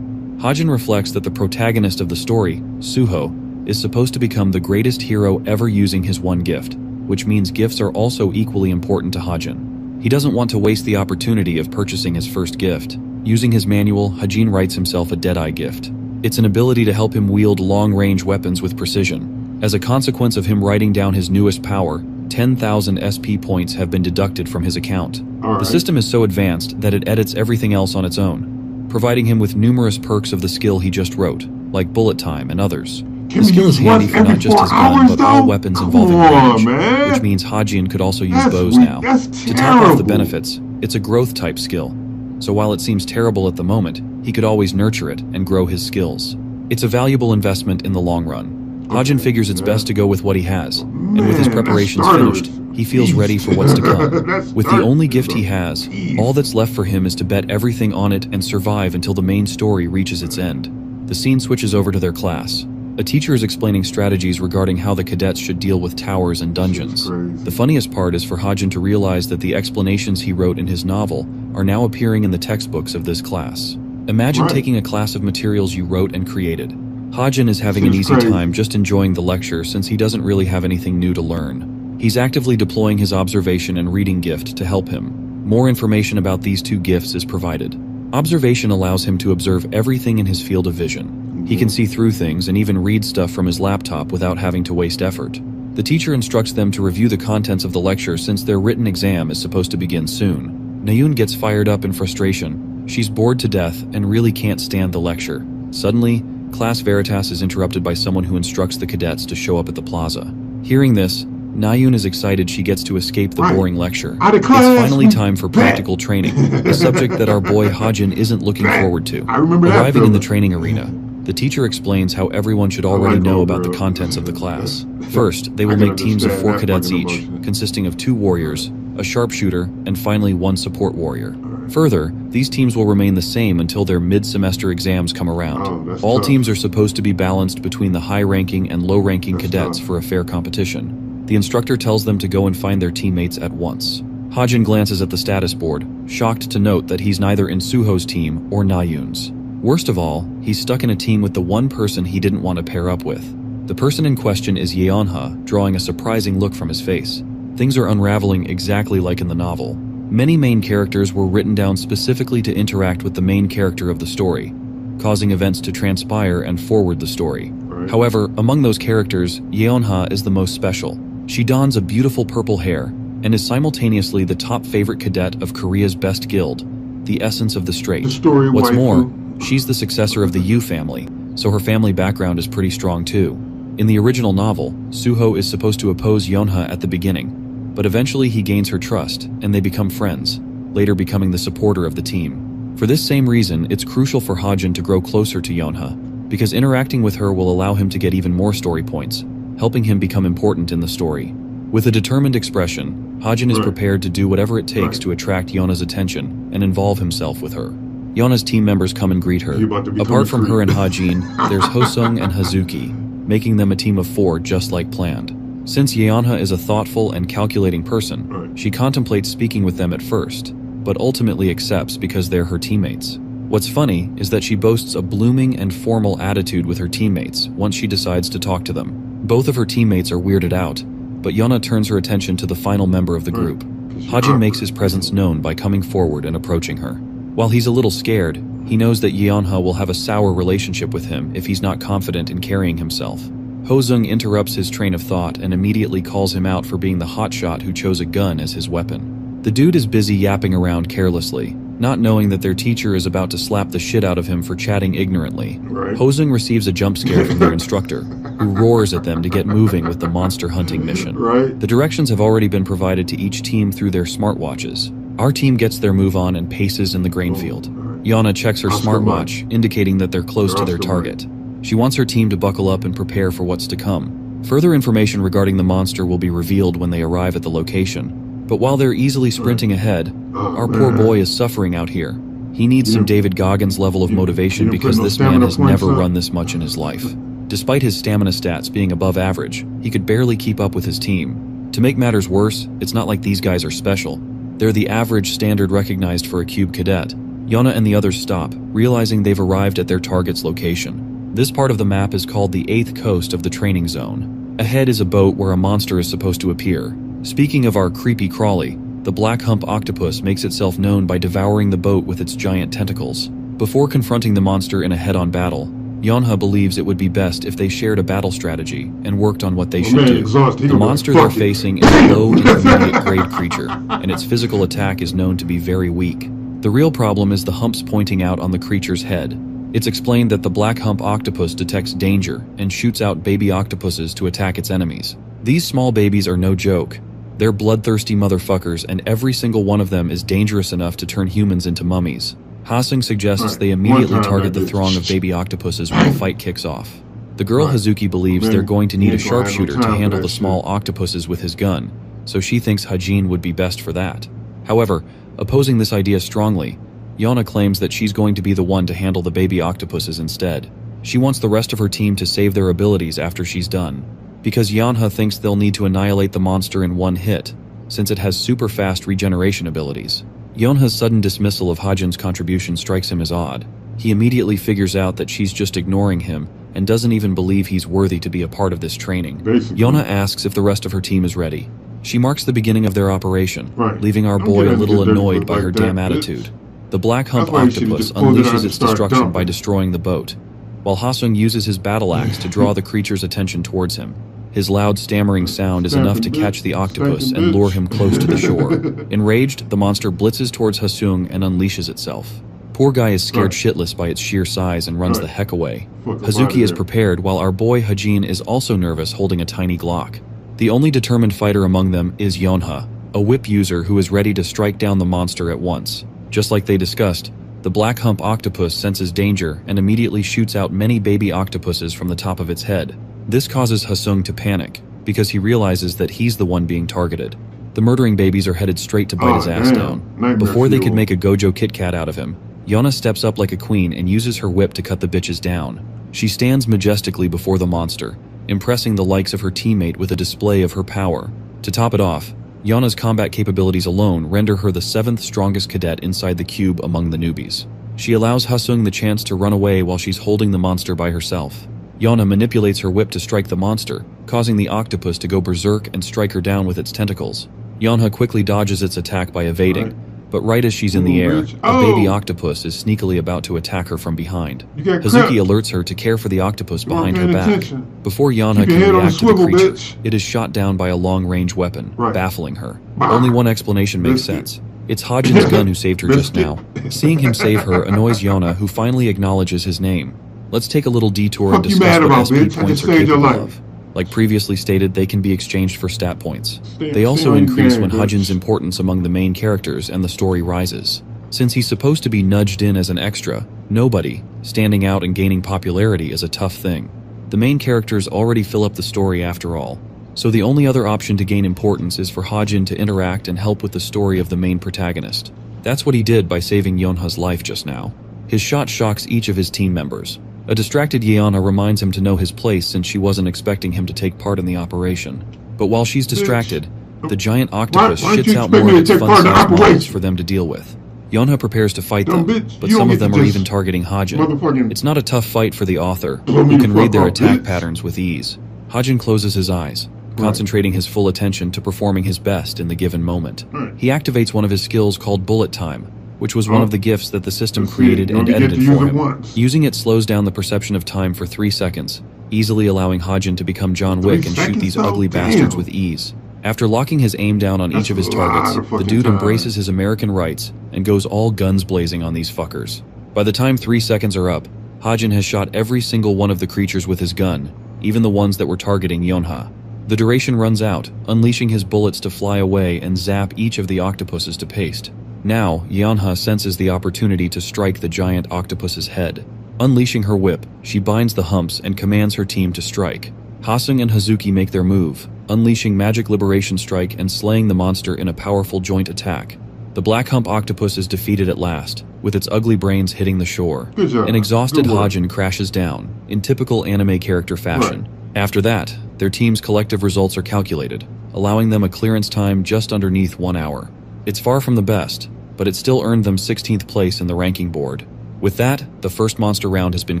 Hajin reflects that the protagonist of the story, Suho, is supposed to become the greatest hero ever using his one gift, which means gifts are also equally important to Hajin. He doesn't want to waste the opportunity of purchasing his first gift. Using his manual, Hajin writes himself a Deadeye gift. It's an ability to help him wield long-range weapons with precision. As a consequence of him writing down his newest power, 10,000 SP points have been deducted from his account. The system is so advanced that it edits everything else on its own, providing him with numerous perks of the skill he just wrote, like bullet time and others. The skill is handy for not just his gun, but all weapons involving range, which means Hajin could also use bows now. To top off the benefits, it's a growth-type skill, so while it seems terrible at the moment, he could always nurture it and grow his skills. It's a valuable investment in the long run. Hajin figures it's best to go with what he has, and with his preparations finished, he feels ready for what's to come. With the only gift he has, all that's left for him is to bet everything on it and survive until the main story reaches its end. The scene switches over to their class. A teacher is explaining strategies regarding how the cadets should deal with towers and dungeons. The funniest part is for Hajin to realize that the explanations he wrote in his novel are now appearing in the textbooks of this class. Imagine taking a class of materials you wrote and created. Hajin is having an easy time just enjoying the lecture since he doesn't really have anything new to learn. He's actively deploying his observation and reading gift to help him. More information about these two gifts is provided. Observation allows him to observe everything in his field of vision. He can see through things and even read stuff from his laptop without having to waste effort. The teacher instructs them to review the contents of the lecture since their written exam is supposed to begin soon. Nayun gets fired up in frustration. She's bored to death and really can't stand the lecture. Suddenly, Class Veritas is interrupted by someone who instructs the cadets to show up at the plaza. Hearing this, Nayun is excited she gets to escape the boring lecture. It's finally time for practical training, a subject that our boy Hajin isn't looking forward to. Arriving in the training arena, the teacher explains how everyone should already know about the contents of the class. First, they will make teams of 4 cadets each, consisting of 2 warriors, a sharpshooter, and finally 1 support warrior. Further, these teams will remain the same until their mid-semester exams come around. All teams are supposed to be balanced between the high-ranking and low-ranking cadets for a fair competition. The instructor tells them to go and find their teammates at once. Hajin glances at the status board, shocked to note that he's neither in Suho's team or Nayun's. Worst of all, he's stuck in a team with the one person he didn't want to pair up with. The person in question is Yeonha, drawing a surprising look from his face. Things are unraveling exactly like in the novel. Many main characters were written down specifically to interact with the main character of the story, causing events to transpire and forward the story. However, among those characters, Yeonha is the most special. She dons a beautiful purple hair and is simultaneously the top favorite cadet of Korea's best guild, the essence of the straight. What's more, she's the successor of the Yu family, so her family background is pretty strong too. In the original novel, Suho is supposed to oppose Yeonha at the beginning, but eventually he gains her trust and they become friends, later becoming the supporter of the team. For this same reason, it's crucial for Hajin to grow closer to Yeonha, because interacting with her will allow him to get even more story points, helping him become important in the story. With a determined expression, Hajin is prepared to do whatever it takes to attract Yeonha's attention and involve himself with her. Yeonha's team members come and greet her. Apart from her and Hajin, there's Hosung and Hazuki, making them a team of 4 just like planned. Since Yeonha is a thoughtful and calculating person, she contemplates speaking with them at first, but ultimately accepts because they're her teammates. What's funny is that she boasts a blooming and formal attitude with her teammates once she decides to talk to them. Both of her teammates are weirded out, but Yeonha turns her attention to the final member of the group. Hajin makes his presence known by coming forward and approaching her. While he's a little scared, he knows that Yeonha will have a sour relationship with him if he's not confident in carrying himself. Hosung interrupts his train of thought and immediately calls him out for being the hotshot who chose a gun as his weapon. The dude is busy yapping around carelessly, not knowing that their teacher is about to slap the shit out of him for chatting ignorantly. Hosung receives a jump scare from their instructor, who roars at them to get moving with the monster hunting mission. The directions have already been provided to each team through their smartwatches. Our team gets their move on and paces in the grain field. Yeonha checks her smartwatch, indicating that they're close to their target. She wants her team to buckle up and prepare for what's to come. Further information regarding the monster will be revealed when they arrive at the location. But while they're easily sprinting ahead, our poor boy is suffering out here. He needs some David Goggins level of motivation because this man has never run this much in his life. Despite his stamina stats being above average, he could barely keep up with his team. To make matters worse, it's not like these guys are special. They're the average standard recognized for a cube cadet. Yeonha and the others stop, realizing they've arrived at their target's location. This part of the map is called the 8th coast of the training zone. Ahead is a boat where a monster is supposed to appear. Speaking of our creepy crawly, the black hump octopus makes itself known by devouring the boat with its giant tentacles. Before confronting the monster in a head-on battle, Yeonha believes it would be best if they shared a battle strategy and worked on what they should do. The monster they're facing is a low intermediate grade creature, and its physical attack is known to be very weak. The real problem is the humps pointing out on the creature's head. It's explained that the black hump octopus detects danger and shoots out baby octopuses to attack its enemies. These small babies are no joke. They're bloodthirsty motherfuckers, and every single one of them is dangerous enough to turn humans into mummies. Hasung suggests they immediately target the throng of baby octopuses when the fight kicks off. The girl Hazuki believes they're going to need a sharpshooter to handle the small octopuses with his gun, so she thinks Hajin would be best for that. However, opposing this idea strongly, Yeonha claims that she's going to be the one to handle the baby octopuses instead. She wants the rest of her team to save their abilities after she's done, because Yeonha thinks they'll need to annihilate the monster in one hit, since it has super fast regeneration abilities. Yeonha's sudden dismissal of Hajin's contribution strikes him as odd. He immediately figures out that she's just ignoring him and doesn't even believe he's worthy to be a part of this training. Yeonha asks if the rest of her team is ready. She marks the beginning of their operation, leaving our boy a little annoyed by her damn attitude. The black hump octopus unleashes its destruction by destroying the boat, while Hasung uses his battle axe to draw the creature's attention towards him. His loud stammering sound is enough to catch the octopus and lure him close to the shore. Enraged, the monster blitzes towards Hasung and unleashes itself. Poor guy is scared shitless by its sheer size and runs the heck away. Hazuki is prepared while our boy Hajin is also nervous, holding a tiny Glock. The only determined fighter among them is Yeonha, a whip user who is ready to strike down the monster at once. Just like they discussed, the black hump octopus senses danger and immediately shoots out many baby octopuses from the top of its head. This causes Hasung to panic, because he realizes that he's the one being targeted. The murdering babies are headed straight to bite his ass down. Before they could make a Gojo Kit Kat out of him, Yeonha steps up like a queen and uses her whip to cut the bitches down. She stands majestically before the monster, impressing the likes of her teammate with a display of her power. To top it off, Yeonha's combat capabilities alone render her the 7th strongest cadet inside the cube among the newbies. She allows Hasung the chance to run away while she's holding the monster by herself. Yeonha manipulates her whip to strike the monster, causing the octopus to go berserk and strike her down with its tentacles. Yeonha quickly dodges its attack by evading, But right as she's in the air, a baby octopus is sneakily about to attack her from behind. Hazuki alerts her to care for the octopus behind her back. Before Yonha can react to the creature, it is shot down by a long-range weapon, baffling her. Only one explanation makes sense. It's Hajin's gun who saved her just now. Seeing him save her annoys Yonha, who finally acknowledges his name. Let's take a little detour and discuss what SP points are capable of. Like previously stated, they can be exchanged for stat points. They also increase when Hajin's importance among the main characters and the story rises. Since he's supposed to be nudged in as an extra, nobody, standing out and gaining popularity is a tough thing. The main characters already fill up the story after all, so the only other option to gain importance is for Hajin to interact and help with the story of the main protagonist. That's what he did by saving Yonha's life just now. His shot shocks each of his team members. A distracted Yeonha reminds him to know his place since she wasn't expecting him to take part in the operation. But while she's distracted, the giant octopus shits out more of its fun-sized models for them to deal with. Yeonha prepares to fight them, but some of them are even targeting Hajin. It's not a tough fight for the author, who can read their attack patterns with ease. Hajin closes his eyes, concentrating his full attention to performing his best in the given moment. He activates one of his skills called Bullet Time, which was one of the gifts that the system created and edited for him. Using it slows down the perception of time for 3 seconds, easily allowing Hajin to become John Wick and shoot these ugly bastards with ease. After locking his aim down on each of his targets, the dude embraces his American rights and goes all guns blazing on these fuckers. By the time 3 seconds are up, Hajin has shot every single one of the creatures with his gun, even the ones that were targeting Yonha. The duration runs out, unleashing his bullets to fly away and zap each of the octopuses to paste. Now, Yeonha senses the opportunity to strike the giant octopus's head. Unleashing her whip, she binds the humps and commands her team to strike. Hasung and Hazuki make their move, unleashing Magic Liberation Strike and slaying the monster in a powerful joint attack. The black hump octopus is defeated at last, with its ugly brains hitting the shore. An exhausted Hajin crashes down, in typical anime character fashion. After that, their team's collective results are calculated, allowing them a clearance time just underneath 1 hour. It's far from the best, but it still earned them 16th place in the ranking board. With that, the first monster round has been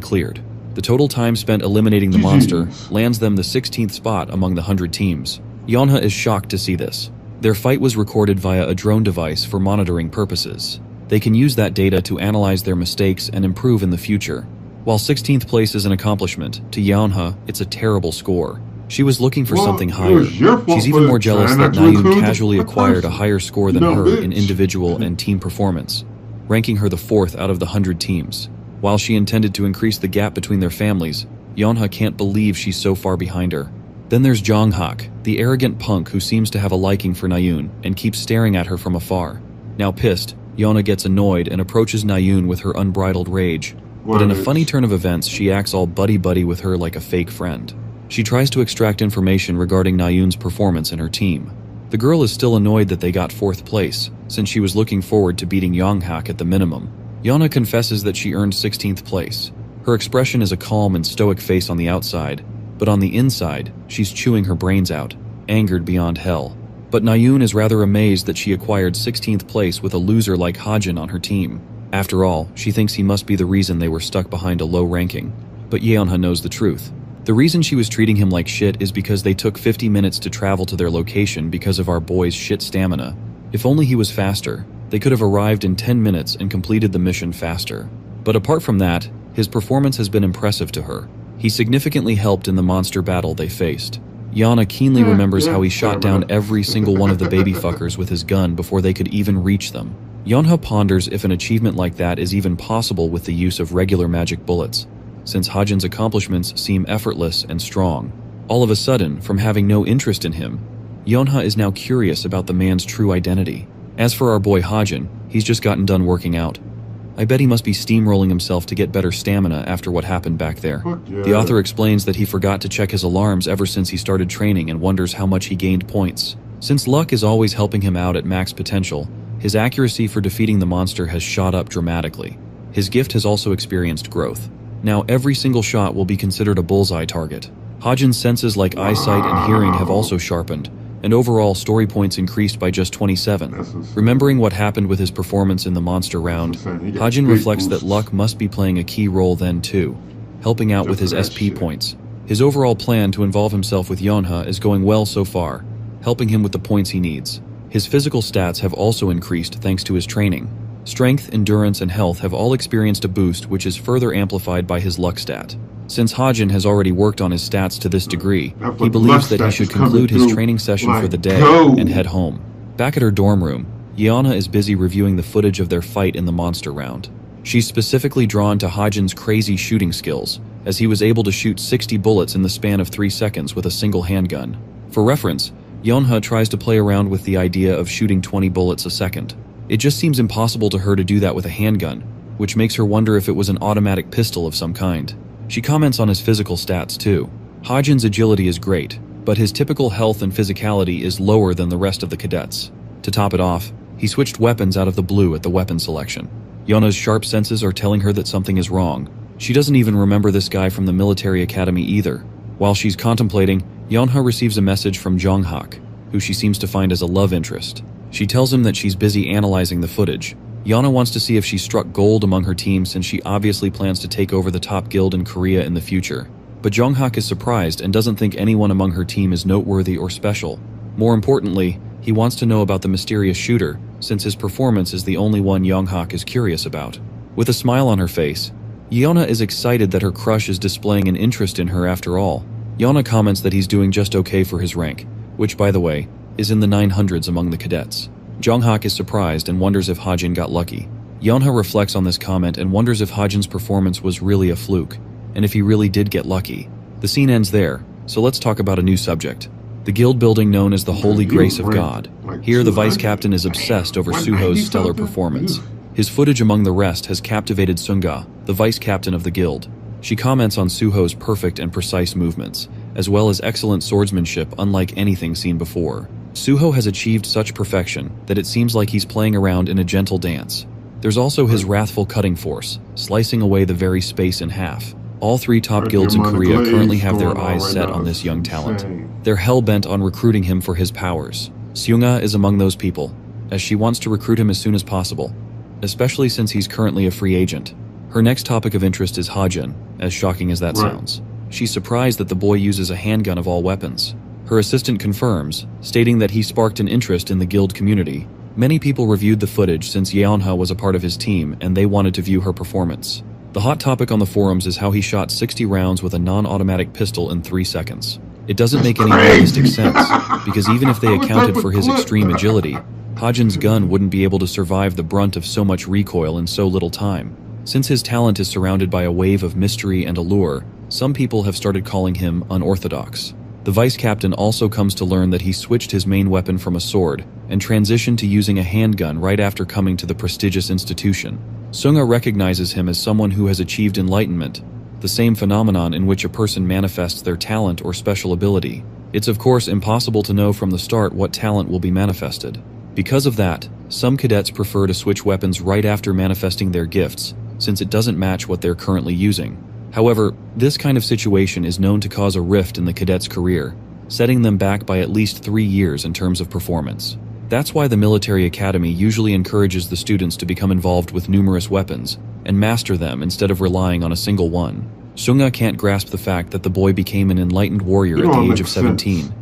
cleared. The total time spent eliminating the monster lands them the 16th spot among the 100 teams. Yonha is shocked to see this. Their fight was recorded via a drone device for monitoring purposes. They can use that data to analyze their mistakes and improve in the future. While 16th place is an accomplishment, to Yonha, it's a terrible score. She was looking for something higher. She's even more jealous that Nayun casually acquired a higher score than her in individual and team performance, ranking her the 4th out of the 100 teams. While she intended to increase the gap between their families, Yonha can't believe she's so far behind her. Then there's Jonghak, the arrogant punk who seems to have a liking for Nayun and keeps staring at her from afar. Now pissed, Yonha gets annoyed and approaches Nayun with her unbridled rage. But in a funny turn of events, she acts all buddy-buddy with her like a fake friend. She tries to extract information regarding Nayun's performance and her team. The girl is still annoyed that they got 4th place, since she was looking forward to beating Yonghak at the minimum. Yonha confesses that she earned 16th place. Her expression is a calm and stoic face on the outside, but on the inside, she's chewing her brains out, angered beyond hell. But Nayun is rather amazed that she acquired 16th place with a loser like Hajin on her team. After all, she thinks he must be the reason they were stuck behind a low ranking. But Yeonha knows the truth. The reason she was treating him like shit is because they took 50 minutes to travel to their location because of our boy's shit stamina. If only he was faster, they could have arrived in 10 minutes and completed the mission faster. But apart from that, his performance has been impressive to her. He significantly helped in the monster battle they faced. Yana keenly remembers how he shot down every single one of the baby fuckers with his gun before they could even reach them. Yonha ponders if an achievement like that is even possible with the use of regular magic bullets, since Hajin's accomplishments seem effortless and strong. All of a sudden, from having no interest in him, Yonha is now curious about the man's true identity. As for our boy Hajin, he's just gotten done working out. I bet he must be steamrolling himself to get better stamina after what happened back there. Yeah. The author explains that he forgot to check his alarms ever since he started training and wonders how much he gained points. Since luck is always helping him out at max potential, his accuracy for defeating the monster has shot up dramatically. His gift has also experienced growth. Now every single shot will be considered a bullseye target. Hajin's senses like eyesight and hearing have also sharpened, and overall story points increased by just 27. Remembering what happened with his performance in the monster round, Hajin reflects that luck must be playing a key role then too, helping out with his SP points. His overall plan to involve himself with Yonha is going well so far, helping him with the points he needs. His physical stats have also increased thanks to his training. Strength, endurance, and health have all experienced a boost, which is further amplified by his luck stat. Since Hajin has already worked on his stats to this degree, he believes that he should conclude his training session for the day and head home. Back at her dorm room, Yeona is busy reviewing the footage of their fight in the monster round. She's specifically drawn to Hajin's crazy shooting skills, as he was able to shoot 60 bullets in the span of 3 seconds with a single handgun. For reference, Yeonha tries to play around with the idea of shooting 20 bullets a second. It just seems impossible to her to do that with a handgun, which makes her wonder if it was an automatic pistol of some kind. She comments on his physical stats too. Hajin's agility is great, but his typical health and physicality is lower than the rest of the cadets. To top it off, he switched weapons out of the blue at the weapon selection. Yeonha's sharp senses are telling her that something is wrong. She doesn't even remember this guy from the military academy either. While she's contemplating, Yeonha receives a message from Jong-hak, who she seems to find as a love interest. She tells him that she's busy analyzing the footage. Yeonha wants to see if she struck gold among her team, since she obviously plans to take over the top guild in Korea in the future. But Jong-hak is surprised and doesn't think anyone among her team is noteworthy or special. More importantly, he wants to know about the mysterious shooter, since his performance is the only one Jong-hak is curious about. With a smile on her face, Yeona is excited that her crush is displaying an interest in her after all. Yeona comments that he's doing just okay for his rank, which, by the way, is in the 900s among the cadets. Jong-hak is surprised and wonders if Hajin got lucky. Yeonha reflects on this comment and wonders if Hajin's performance was really a fluke, and if he really did get lucky. The scene ends there, so let's talk about a new subject. The guild building known as the Holy Grace of God. Here, the vice captain is obsessed over Suho's stellar performance. His footage among the rest has captivated Sunga, the vice captain of the guild. She comments on Suho's perfect and precise movements, as well as excellent swordsmanship unlike anything seen before. Suho has achieved such perfection that it seems like he's playing around in a gentle dance. There's also his wrathful cutting force, slicing away the very space in half. All 3 top guilds in Korea currently have their eyes set on this young talent. They're hell-bent on recruiting him for his powers. Seunga is among those people, as she wants to recruit him as soon as possible, especially since he's currently a free agent. Her next topic of interest is Hajin, as shocking as that sounds. She's surprised that the boy uses a handgun of all weapons. Her assistant confirms, stating that he sparked an interest in the guild community. Many people reviewed the footage since Yeonha was a part of his team and they wanted to view her performance. The hot topic on the forums is how he shot 60 rounds with a non-automatic pistol in 3 seconds. It doesn't make any realistic sense, because even if they accounted for his extreme agility, Hajin's gun wouldn't be able to survive the brunt of so much recoil in so little time. Since his talent is surrounded by a wave of mystery and allure, some people have started calling him unorthodox. The vice captain also comes to learn that he switched his main weapon from a sword and transitioned to using a handgun right after coming to the prestigious institution. Sunga recognizes him as someone who has achieved enlightenment, the same phenomenon in which a person manifests their talent or special ability. It's of course impossible to know from the start what talent will be manifested. Because of that, some cadets prefer to switch weapons right after manifesting their gifts, since it doesn't match what they're currently using. However, this kind of situation is known to cause a rift in the cadet's career, setting them back by at least 3 years in terms of performance. That's why the military academy usually encourages the students to become involved with numerous weapons and master them instead of relying on a single one. Sunga can't grasp the fact that the boy became an enlightened warrior at the age of 17,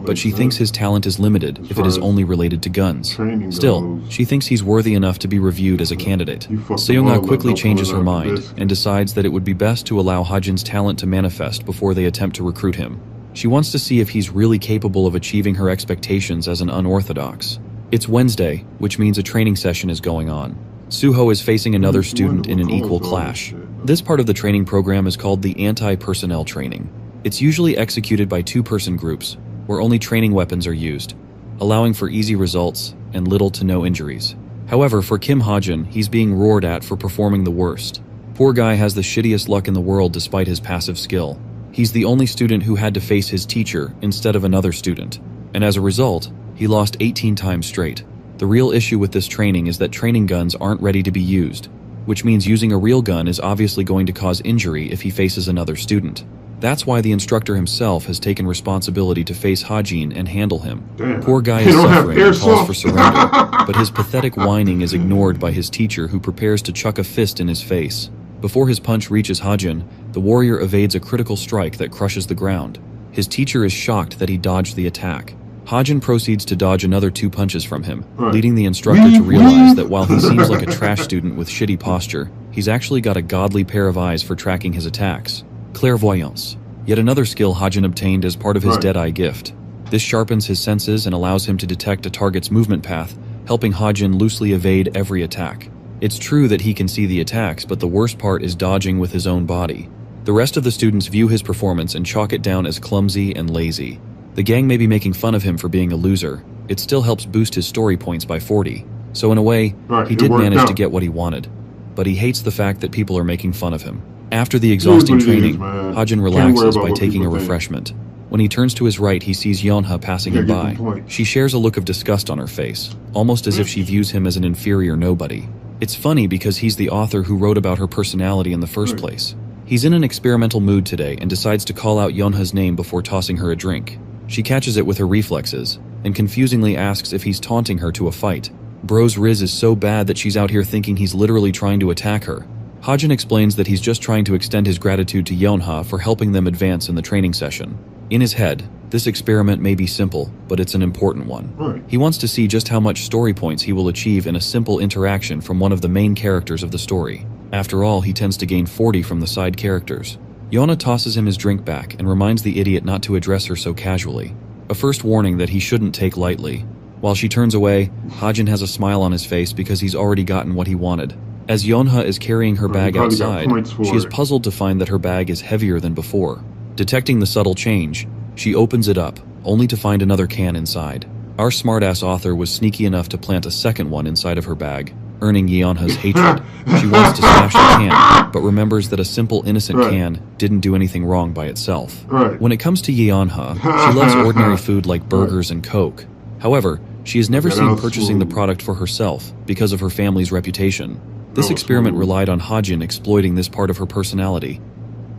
but she thinks his talent is limited if it is only related to guns. Still, she thinks he's worthy enough to be reviewed as a candidate. Seunga quickly changes her mind and decides that it would be best to allow Hajin's talent to manifest before they attempt to recruit him. She wants to see if he's really capable of achieving her expectations as an unorthodox. It's Wednesday, which means a training session is going on. Suho is facing another student in an equal clash. This part of the training program is called the anti-personnel training. It's usually executed by 2-person groups, where only training weapons are used, allowing for easy results and little to no injuries. However, for Kim Hajin, he's being roared at for performing the worst. Poor guy has the shittiest luck in the world despite his passive skill. He's the only student who had to face his teacher instead of another student, and as a result, he lost 18 times straight. The real issue with this training is that training guns aren't ready to be used, which means using a real gun is obviously going to cause injury if he faces another student. That's why the instructor himself has taken responsibility to face Hajin and handle him. Poor guy is suffering and calls for surrender, but his pathetic whining is ignored by his teacher, who prepares to chuck a fist in his face. Before his punch reaches Hajin, the warrior evades a critical strike that crushes the ground. His teacher is shocked that he dodged the attack. Hajin proceeds to dodge another 2 punches from him, leading the instructor to realize that while he seems like a trash student with shitty posture, he's actually got a godly pair of eyes for tracking his attacks. Clairvoyance. Yet another skill Hajin obtained as part of his Deadeye gift. This sharpens his senses and allows him to detect a target's movement path, helping Hajin loosely evade every attack. It's true that he can see the attacks, but the worst part is dodging with his own body. The rest of the students view his performance and chalk it down as clumsy and lazy. The gang may be making fun of him for being a loser. It still helps boost his story points by 40. So in a way, he did manage to get what he wanted. But he hates the fact that people are making fun of him. After the exhausting training, Hajin relaxes by taking a refreshment. When he turns to his right, he sees Yonha passing him by. She shares a look of disgust on her face, almost as if she views him as an inferior nobody. It's funny because he's the author who wrote about her personality in the first place. He's in an experimental mood today and decides to call out Yonha's name before tossing her a drink. She catches it with her reflexes, and confusingly asks if he's taunting her to a fight. Bro's riz is so bad that she's out here thinking he's literally trying to attack her. Hajin explains that he's just trying to extend his gratitude to Yonha for helping them advance in the training session. In his head, this experiment may be simple, but it's an important one. He wants to see just how much story points he will achieve in a simple interaction from one of the main characters of the story. After all, he tends to gain 40 from the side characters. Yonha tosses him his drink back and reminds the idiot not to address her so casually. A first warning that he shouldn't take lightly. While she turns away, Hajin has a smile on his face because he's already gotten what he wanted. As Yonha is carrying her bag outside, she is puzzled to find that her bag is heavier than before. Detecting the subtle change, she opens it up, only to find another can inside. Our smartass author was sneaky enough to plant a second one inside of her bag, earning Yonha's hatred. She wants to smash the can, but remembers that a simple innocent can didn't do anything wrong by itself. When it comes to Yonha, she loves ordinary food like burgers and Coke. However, she is never seen purchasing the product for herself because of her family's reputation. This experiment relied on Hajin exploiting this part of her personality,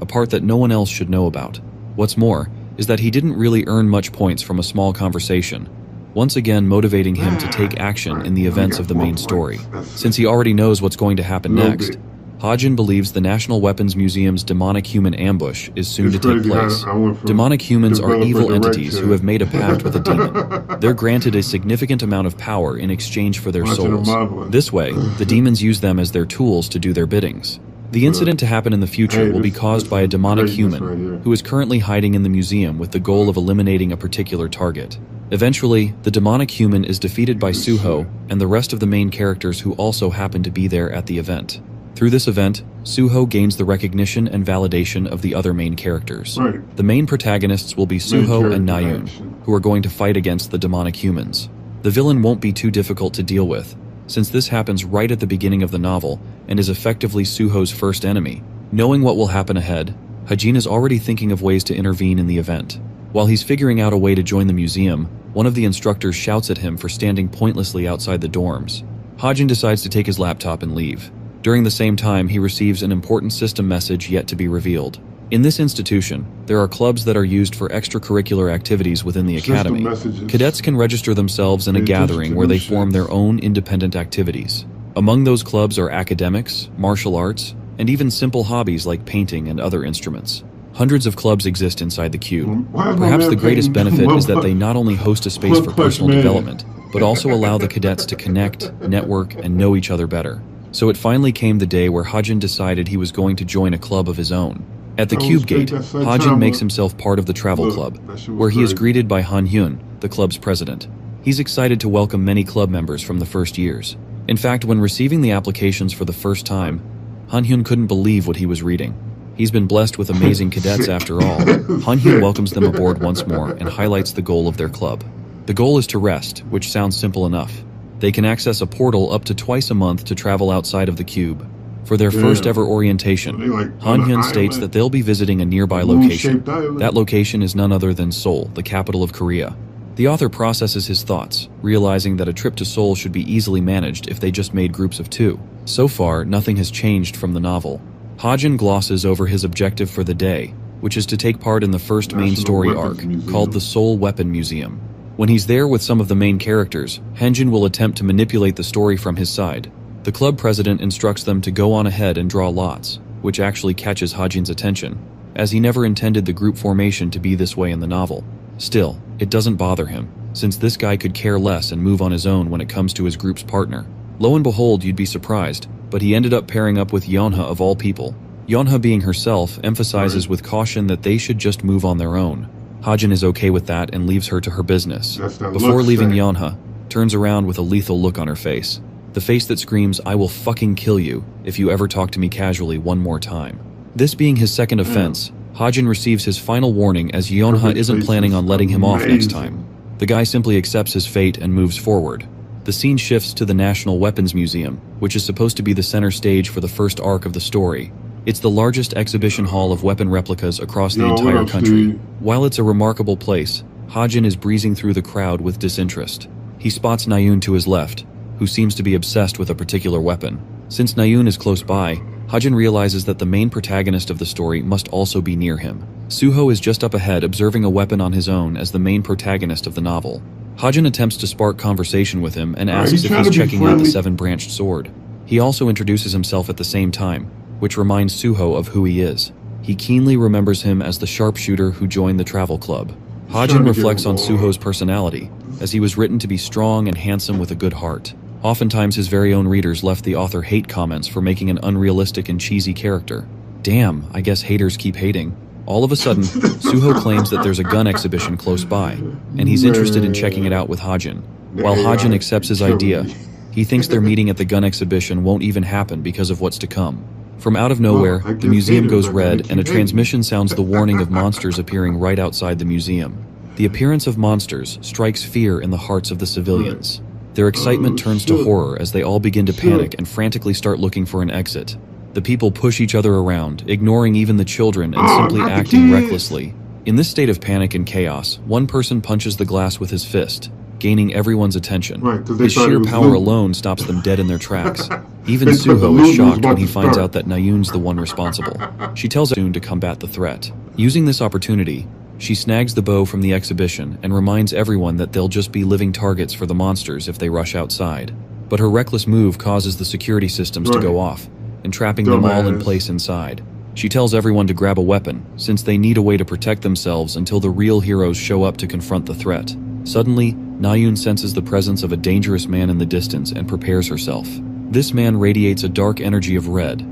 a part that no one else should know about. What's more, is that he didn't really earn much points from a small conversation, once again motivating him to take action in the events of the main story. Since he already knows what's going to happen next, Hajin believes the National Weapons Museum's demonic human ambush is soon to take place. Demonic humans are evil entities who have made a pact with a demon. They're granted a significant amount of power in exchange for their souls. This way, the demons use them as their tools to do their biddings. The incident to happen in the future will be caused by a demonic human who is currently hiding in the museum with the goal of eliminating a particular target. Eventually, the demonic human is defeated by Suho and the rest of the main characters who also happen to be there at the event. Through this event, Suho gains the recognition and validation of the other main characters. The main protagonists will be Suho and Nayun, who are going to fight against the demonic humans. The villain won't be too difficult to deal with, since this happens right at the beginning of the novel and is effectively Suho's first enemy. Knowing what will happen ahead, Hajin is already thinking of ways to intervene in the event. While he's figuring out a way to join the museum, one of the instructors shouts at him for standing pointlessly outside the dorms. Hajin decides to take his laptop and leave. During the same time, he receives an important system message yet to be revealed. In this institution, there are clubs that are used for extracurricular activities within the academy. Cadets can register themselves in a gathering where they form their own independent activities. Among those clubs are academics, martial arts, and even simple hobbies like painting and other instruments. Hundreds of clubs exist inside the cube. Perhaps the greatest benefit is that they not only host a space for personal development, but also allow the cadets to connect, network, and know each other better. So it finally came the day where Hajin decided he was going to join a club of his own. At the cube gate, Hajin makes himself part of the travel club, where he is greeted by Han Hyun, the club's president. He's excited to welcome many club members from the first years. In fact, when receiving the applications for the first time, Han Hyun couldn't believe what he was reading. He's been blessed with amazing cadets after all. Han Hyun welcomes them aboard once more and highlights the goal of their club. The goal is to rest, which sounds simple enough. They can access a portal up to twice a month to travel outside of the cube. For their first ever orientation, Han Hyun states that they'll be visiting a nearby location. That location is none other than Seoul, the capital of Korea. The author processes his thoughts, realizing that a trip to Seoul should be easily managed if they just made groups of 2. So far, nothing has changed from the novel. Hajin glosses over his objective for the day, which is to take part in the first main story arc, called the Seoul Weapon Museum. When he's there with some of the main characters, Hyunjin will attempt to manipulate the story from his side. The club president instructs them to go on ahead and draw lots, which actually catches Hajin's attention, as he never intended the group formation to be this way in the novel. Still, it doesn't bother him. since this guy could care less and move on his own when it comes to his group's partner. Lo and behold, you'd be surprised, but he ended up pairing up with Yonha of all people. Yonha, being herself, emphasizes with caution that they should just move on their own. Hajin is okay with that and leaves her to her business. Before leaving, Yonha turns around with a lethal look on her face. The face that screams, "I will fucking kill you if you ever talk to me casually one more time." This being his second offense, Hajin receives his final warning as Yonha isn't planning on letting him off next time. The guy simply accepts his fate and moves forward. The scene shifts to the National Weapons Museum, which is supposed to be the center stage for the first arc of the story. It's the largest exhibition hall of weapon replicas across the entire country. While it's a remarkable place, Hajin is breezing through the crowd with disinterest. He spots Nayun to his left, who seems to be obsessed with a particular weapon. Since Nayun is close by, Hajin realizes that the main protagonist of the story must also be near him. Suho is just up ahead observing a weapon on his own as the main protagonist of the novel. Hajin attempts to spark conversation with him and asks if he's checking out the seven-branched sword. He also introduces himself at the same time, which reminds Suho of who he is. He keenly remembers him as the sharpshooter who joined the travel club. Hajin reflects on Suho's personality, as he was written to be strong and handsome with a good heart. Oftentimes his very own readers left the author hate comments for making an unrealistic and cheesy character. Damn, I guess haters keep hating. All of a sudden, Suho claims that there's a gun exhibition close by, and he's interested in checking it out with Hajin. While Hajin accepts his idea, he thinks their meeting at the gun exhibition won't even happen because of what's to come. From out of nowhere, the museum goes red and a transmission sounds the warning of monsters appearing right outside the museum. The appearance of monsters strikes fear in the hearts of the civilians. Their excitement turns to horror as they all begin to panic and frantically start looking for an exit. The people push each other around, ignoring even the children and simply acting recklessly. In this state of panic and chaos, one person punches the glass with his fist, gaining everyone's attention. His sheer power alone stops them dead in their tracks. Even Suho is shocked when he finds out that Nayun's the one responsible. She tells Nayun to combat the threat. Using this opportunity, she snags the bow from the exhibition and reminds everyone that they'll just be living targets for the monsters if they rush outside. But her reckless move causes the security systems to go off, entrapping them all in place inside. She tells everyone to grab a weapon, since they need a way to protect themselves until the real heroes show up to confront the threat. Suddenly, Nayun senses the presence of a dangerous man in the distance and prepares herself. This man radiates a dark energy of red.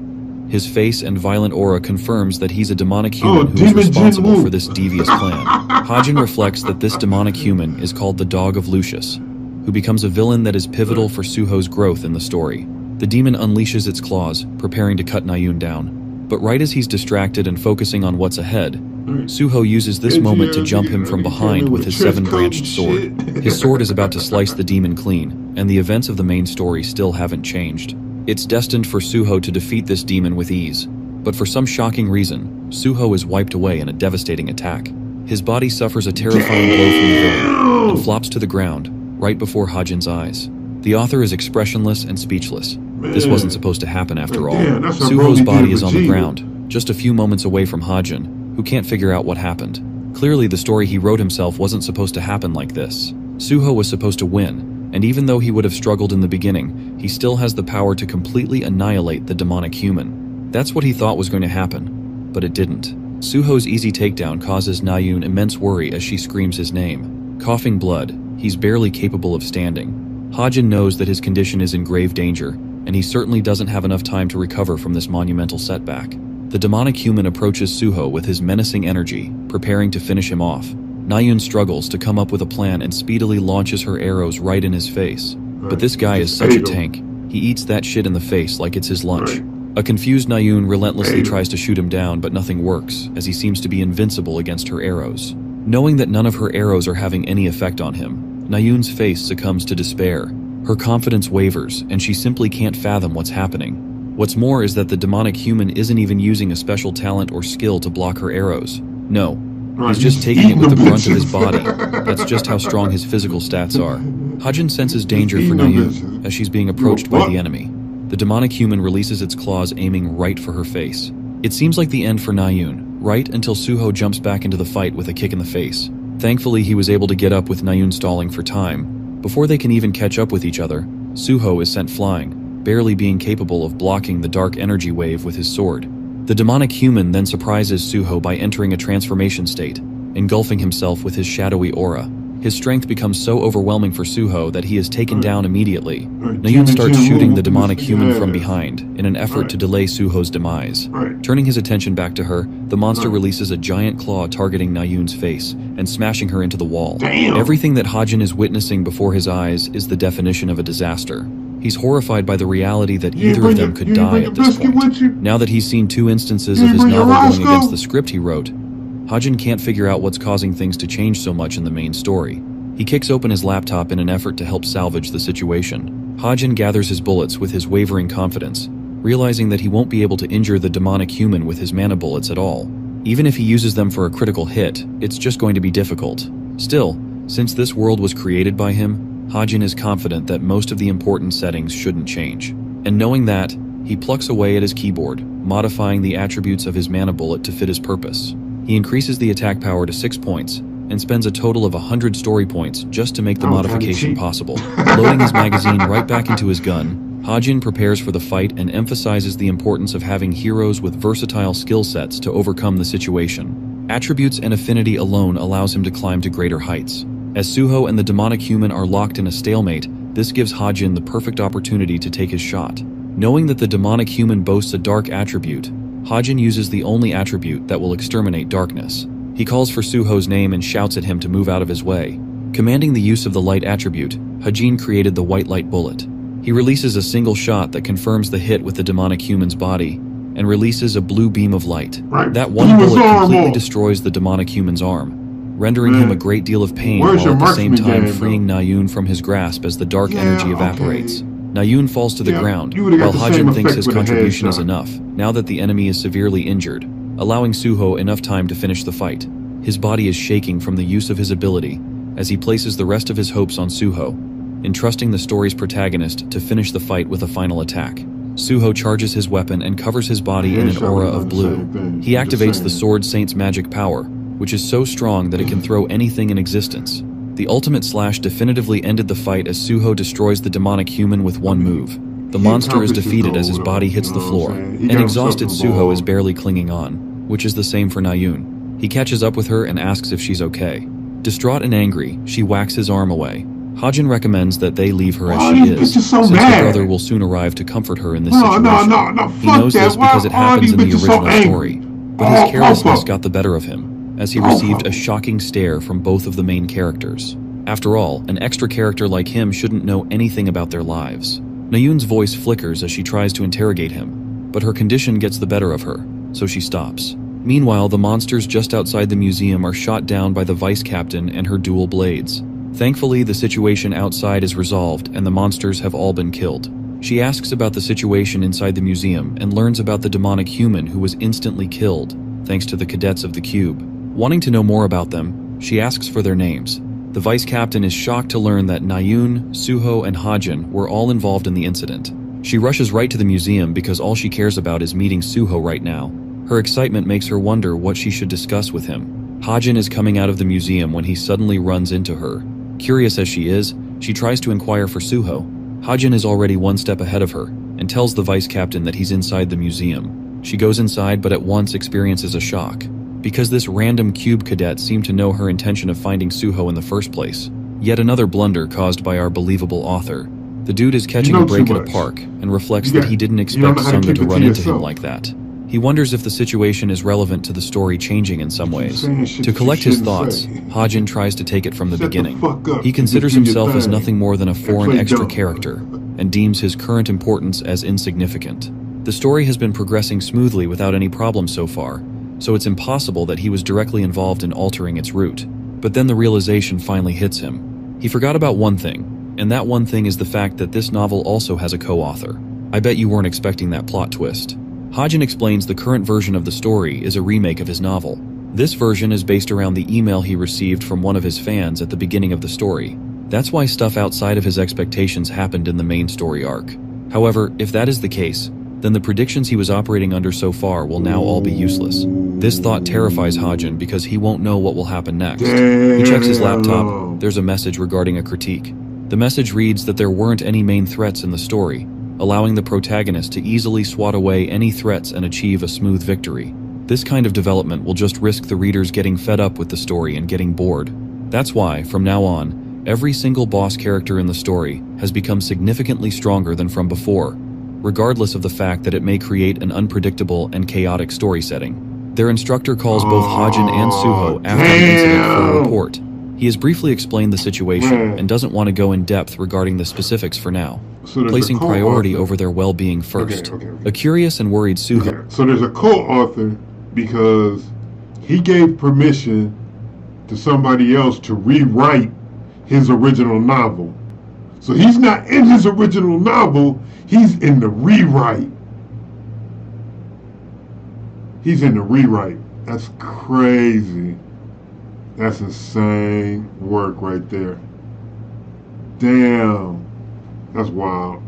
His face and violent aura confirms that he's a demonic human who is responsible for this devious plan. Hajin reflects that this demonic human is called the Dog of Lucius, who becomes a villain that is pivotal for Suho's growth in the story. The demon unleashes its claws, preparing to cut Nayun down. But right as he's distracted and focusing on what's ahead, Suho uses this moment to jump him from behind with his seven-branched sword. His sword is about to slice the demon clean, and the events of the main story still haven't changed. It's destined for Suho to defeat this demon with ease, but for some shocking reason, Suho is wiped away in a devastating attack. His body suffers a terrifying blow from the villain, and flops to the ground, right before Hajin's eyes. The author is expressionless and speechless. This wasn't supposed to happen after all. Suho's body is on the ground, just a few moments away from Hajin, who can't figure out what happened. Clearly the story he wrote himself wasn't supposed to happen like this. Suho was supposed to win, and even though he would have struggled in the beginning, he still has the power to completely annihilate the demonic human. That's what he thought was going to happen, but it didn't. Suho's easy takedown causes Nayun immense worry as she screams his name. Coughing blood, he's barely capable of standing. Hajin knows that his condition is in grave danger, and he certainly doesn't have enough time to recover from this monumental setback. The demonic human approaches Suho with his menacing energy, preparing to finish him off. Nayun struggles to come up with a plan and speedily launches her arrows right in his face. But this guy is such a tank. He eats that shit in the face like it's his lunch. A confused Nayun relentlessly tries to shoot him down, but nothing works, as he seems to be invincible against her arrows. Knowing that none of her arrows are having any effect on him, Nayun's face succumbs to despair. Her confidence wavers, and she simply can't fathom what's happening. What's more is that the demonic human isn't even using a special talent or skill to block her arrows. No, he's just taking it with the brunt of his body. That's just how strong his physical stats are. Hajin senses danger for Nayun as she's being approached by the enemy. The demonic human releases its claws, aiming right for her face. It seems like the end for Nayun, right until Suho jumps back into the fight with a kick in the face. Thankfully, he was able to get up with Nayun stalling for time. Before they can even catch up with each other, Suho is sent flying, barely being capable of blocking the dark energy wave with his sword. The demonic human then surprises Suho by entering a transformation state, engulfing himself with his shadowy aura. His strength becomes so overwhelming for Suho that he is taken down immediately. Nayun starts shooting the demonic human from behind in an effort to delay Suho's demise. Turning his attention back to her, the monster releases a giant claw targeting Nayun's face and smashing her into the wall. Everything that Hajin is witnessing before his eyes is the definition of a disaster. He's horrified by the reality that either of them could die at this point. Now that he's seen 2 instances of his novel going against the script he wrote, Hajin can't figure out what's causing things to change so much in the main story. He kicks open his laptop in an effort to help salvage the situation. Hajin gathers his bullets with his wavering confidence, realizing that he won't be able to injure the demonic human with his mana bullets at all. Even if he uses them for a critical hit, it's just going to be difficult. Still, since this world was created by him, Hajin is confident that most of the important settings shouldn't change. And knowing that, he plucks away at his keyboard, modifying the attributes of his mana bullet to fit his purpose. He increases the attack power to 6 points, and spends a total of 100 story points just to make the modification possible. Loading his magazine right back into his gun, Hajin prepares for the fight and emphasizes the importance of having heroes with versatile skill sets to overcome the situation. Attributes and affinity alone allows him to climb to greater heights. As Suho and the demonic human are locked in a stalemate, this gives Hajin the perfect opportunity to take his shot. Knowing that the demonic human boasts a dark attribute, Hajin uses the only attribute that will exterminate darkness. He calls for Suho's name and shouts at him to move out of his way. Commanding the use of the light attribute, Hajin created the white light bullet. He releases a single shot that confirms the hit with the demonic human's body, and releases a blue beam of light. That one bullet completely destroys the demonic human's arm, rendering him a great deal of pain while at the same time freeing Nayun from his grasp as the dark energy evaporates. Nayun falls to the ground, while Hajin thinks his contribution is enough, now that the enemy is severely injured, allowing Suho enough time to finish the fight. His body is shaking from the use of his ability, as he places the rest of his hopes on Suho, entrusting the story's protagonist to finish the fight with a final attack. Suho charges his weapon and covers his body in an aura of blue. He activates the Sword Saint's magic power, which is so strong that it can throw anything in existence. The ultimate slash definitively ended the fight as Suho destroys the demonic human with one move. The monster is defeated as his body hits the floor. An exhausted Suho is barely clinging on, which is the same for Nayun. He catches up with her and asks if she's okay. Distraught and angry, she whacks his arm away. Hajin recommends that they leave her as she is, since her brother will soon arrive to comfort her in this situation. He knows this because it happens in the original story, but his carelessness got the better of him, as he received a shocking stare from both of the main characters. After all, an extra character like him shouldn't know anything about their lives. Nayun's voice flickers as she tries to interrogate him, but her condition gets the better of her, so she stops. Meanwhile, the monsters just outside the museum are shot down by the vice captain and her dual blades. Thankfully, the situation outside is resolved and the monsters have all been killed. She asks about the situation inside the museum and learns about the demonic human who was instantly killed, thanks to the cadets of the cube. Wanting to know more about them, she asks for their names. The vice captain is shocked to learn that Nayun, Suho, and Hajin were all involved in the incident. She rushes right to the museum because all she cares about is meeting Suho right now. Her excitement makes her wonder what she should discuss with him. Hajin is coming out of the museum when he suddenly runs into her. Curious as she is, she tries to inquire for Suho. Hajin is already one step ahead of her and tells the vice captain that he's inside the museum. She goes inside but at once experiences a shock, because this random cube cadet seemed to know her intention of finding Suho in the first place. Yet another blunder caused by our believable author. The dude is catching a break at a park and reflects that he didn't expect Sunga to run into him like that. He wonders if the situation is relevant to the story changing in some ways. To collect his thoughts, Hajin tries to take it from the beginning. He considers himself as nothing more than a foreign extra character, and deems his current importance as insignificant. The story has been progressing smoothly without any problems so far, so it's impossible that he was directly involved in altering its route. But then the realization finally hits him. He forgot about one thing, and that one thing is the fact that this novel also has a co-author. I bet you weren't expecting that plot twist. Hajin explains the current version of the story is a remake of his novel. This version is based around the email he received from one of his fans at the beginning of the story. That's why stuff outside of his expectations happened in the main story arc. However, if that is the case, then the predictions he was operating under so far will now all be useless. This thought terrifies Hajin because he won't know what will happen next. He checks his laptop. There's a message regarding a critique. The message reads that there weren't any main threats in the story, allowing the protagonist to easily swat away any threats and achieve a smooth victory. This kind of development will just risk the readers getting fed up with the story and getting bored. That's why, from now on, every single boss character in the story has become significantly stronger than from before, regardless of the fact that it may create an unpredictable and chaotic story setting. Their instructor calls both Hajin and Suho after the incident for a report. He has briefly explained the situation and doesn't want to go in depth regarding the specifics for now, placing priority over their well-being first. A curious and worried Suho. So there's a co-author because he gave permission to somebody else to rewrite his original novel. So he's not in his original novel, he's in the rewrite. He's in the rewrite. That's crazy. That's insane work right there. Damn. That's wild.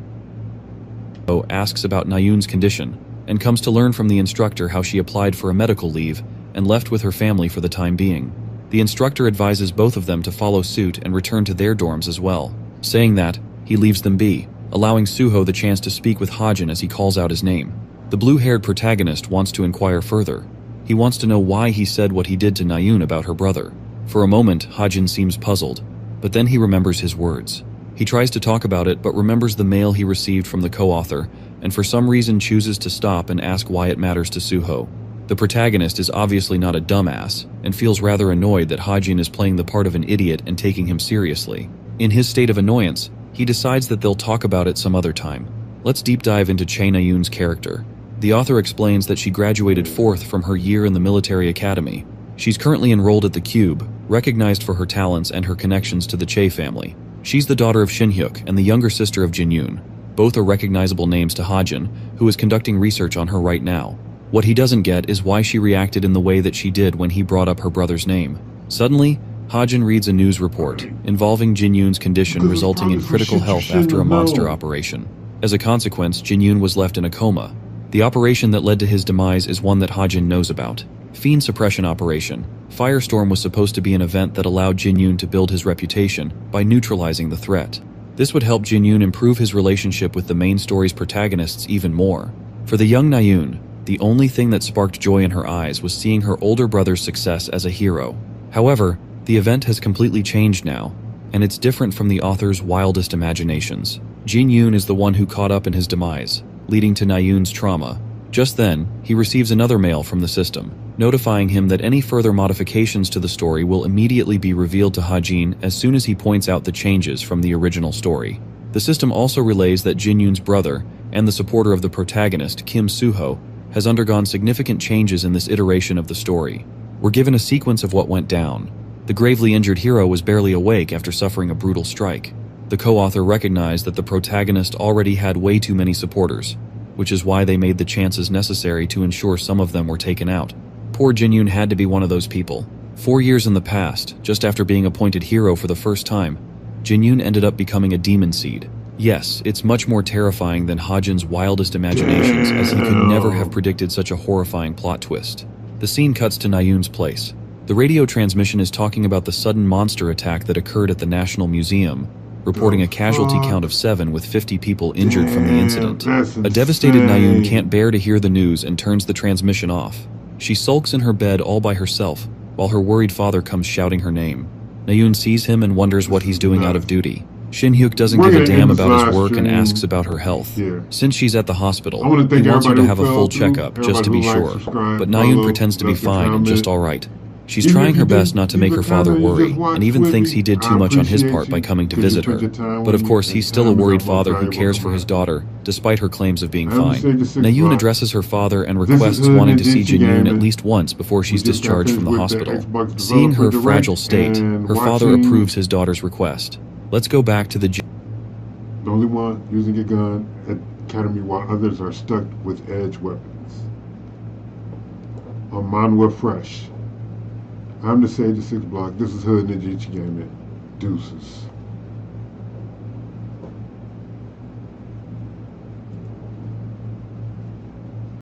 Asks about Nayun's condition and comes to learn from the instructor how she applied for a medical leave and left with her family for the time being. The instructor advises both of them to follow suit and return to their dorms as well. Saying that, he leaves them be, allowing Suho the chance to speak with Hajin as he calls out his name. The blue-haired protagonist wants to inquire further. He wants to know why he said what he did to Nayun about her brother. For a moment, Hajin seems puzzled, but then he remembers his words. He tries to talk about it, but remembers the mail he received from the co-author, and for some reason chooses to stop and ask why it matters to Suho. The protagonist is obviously not a dumbass, and feels rather annoyed that Hajin is playing the part of an idiot and taking him seriously. In his state of annoyance, he decides that they'll talk about it some other time. Let's deep dive into Chae Nayun's character. The author explains that she graduated 4th from her year in the military academy. She's currently enrolled at the Cube, recognized for her talents and her connections to the Chae family. She's the daughter of Shinhyuk and the younger sister of Jinyun. Both are recognizable names to Hajin, who is conducting research on her right now. What he doesn't get is why she reacted in the way that she did when he brought up her brother's name. Suddenly, Hajin reads a news report involving Jinyun's condition resulting in critical health after a monster operation. As a consequence, Jinyun was left in a coma. The operation that led to his demise is one that Hajin knows about. Fiend Suppression Operation. Firestorm was supposed to be an event that allowed Jinyun to build his reputation by neutralizing the threat. This would help Jinyun improve his relationship with the main story's protagonists even more. For the young Nayun, the only thing that sparked joy in her eyes was seeing her older brother's success as a hero. However, the event has completely changed now, and it's different from the author's wildest imaginations. Jinyun is the one who caught up in his demise, leading to Nayun's trauma. Just then, he receives another mail from the system, notifying him that any further modifications to the story will immediately be revealed to Hajin as soon as he points out the changes from the original story. The system also relays that Jinyun's brother, and the supporter of the protagonist, Kim Suho, has undergone significant changes in this iteration of the story. We're given a sequence of what went down. The gravely injured hero was barely awake after suffering a brutal strike. The co-author recognized that the protagonist already had way too many supporters, which is why they made the chances necessary to ensure some of them were taken out. Poor Jinyun had to be one of those people. 4 years in the past, just after being appointed hero for the first time, Jinyun ended up becoming a demon seed. Yes, it's much more terrifying than Hajin's wildest imaginations, as he could never have predicted such a horrifying plot twist. The scene cuts to Nayun's place. The radio transmission is talking about the sudden monster attack that occurred at the National Museum, reporting a casualty count of 7 with 50 people injured from the incident. A devastated Nayun can't bear to hear the news and turns the transmission off. She sulks in her bed all by herself, while her worried father comes shouting her name. Nayun sees him and wonders what he's doing out of duty. Shinhyuk doesn't give a damn about his work and asks about her health. Since she's at the hospital, he wants her to have a full checkup just to be sure, but Nayun pretends to be fine and just alright. She's trying her best not to make her father worry, and even thinks he did too much on his part by coming to visit her. But of course, he's still a worried father who cares for his daughter, despite her claims of being fine. Nayun addresses her father and requests wanting to see Jinyun at least once before she's discharged from the hospital. Seeing her fragile state, her father approves his daughter's request. Let's go back to the only one using a gun at Academy while others are stuck with edge weapons. On Manwa Fresh. I'm the Sage of 6 Block. This is Hood Ninja Gaming. Deuces.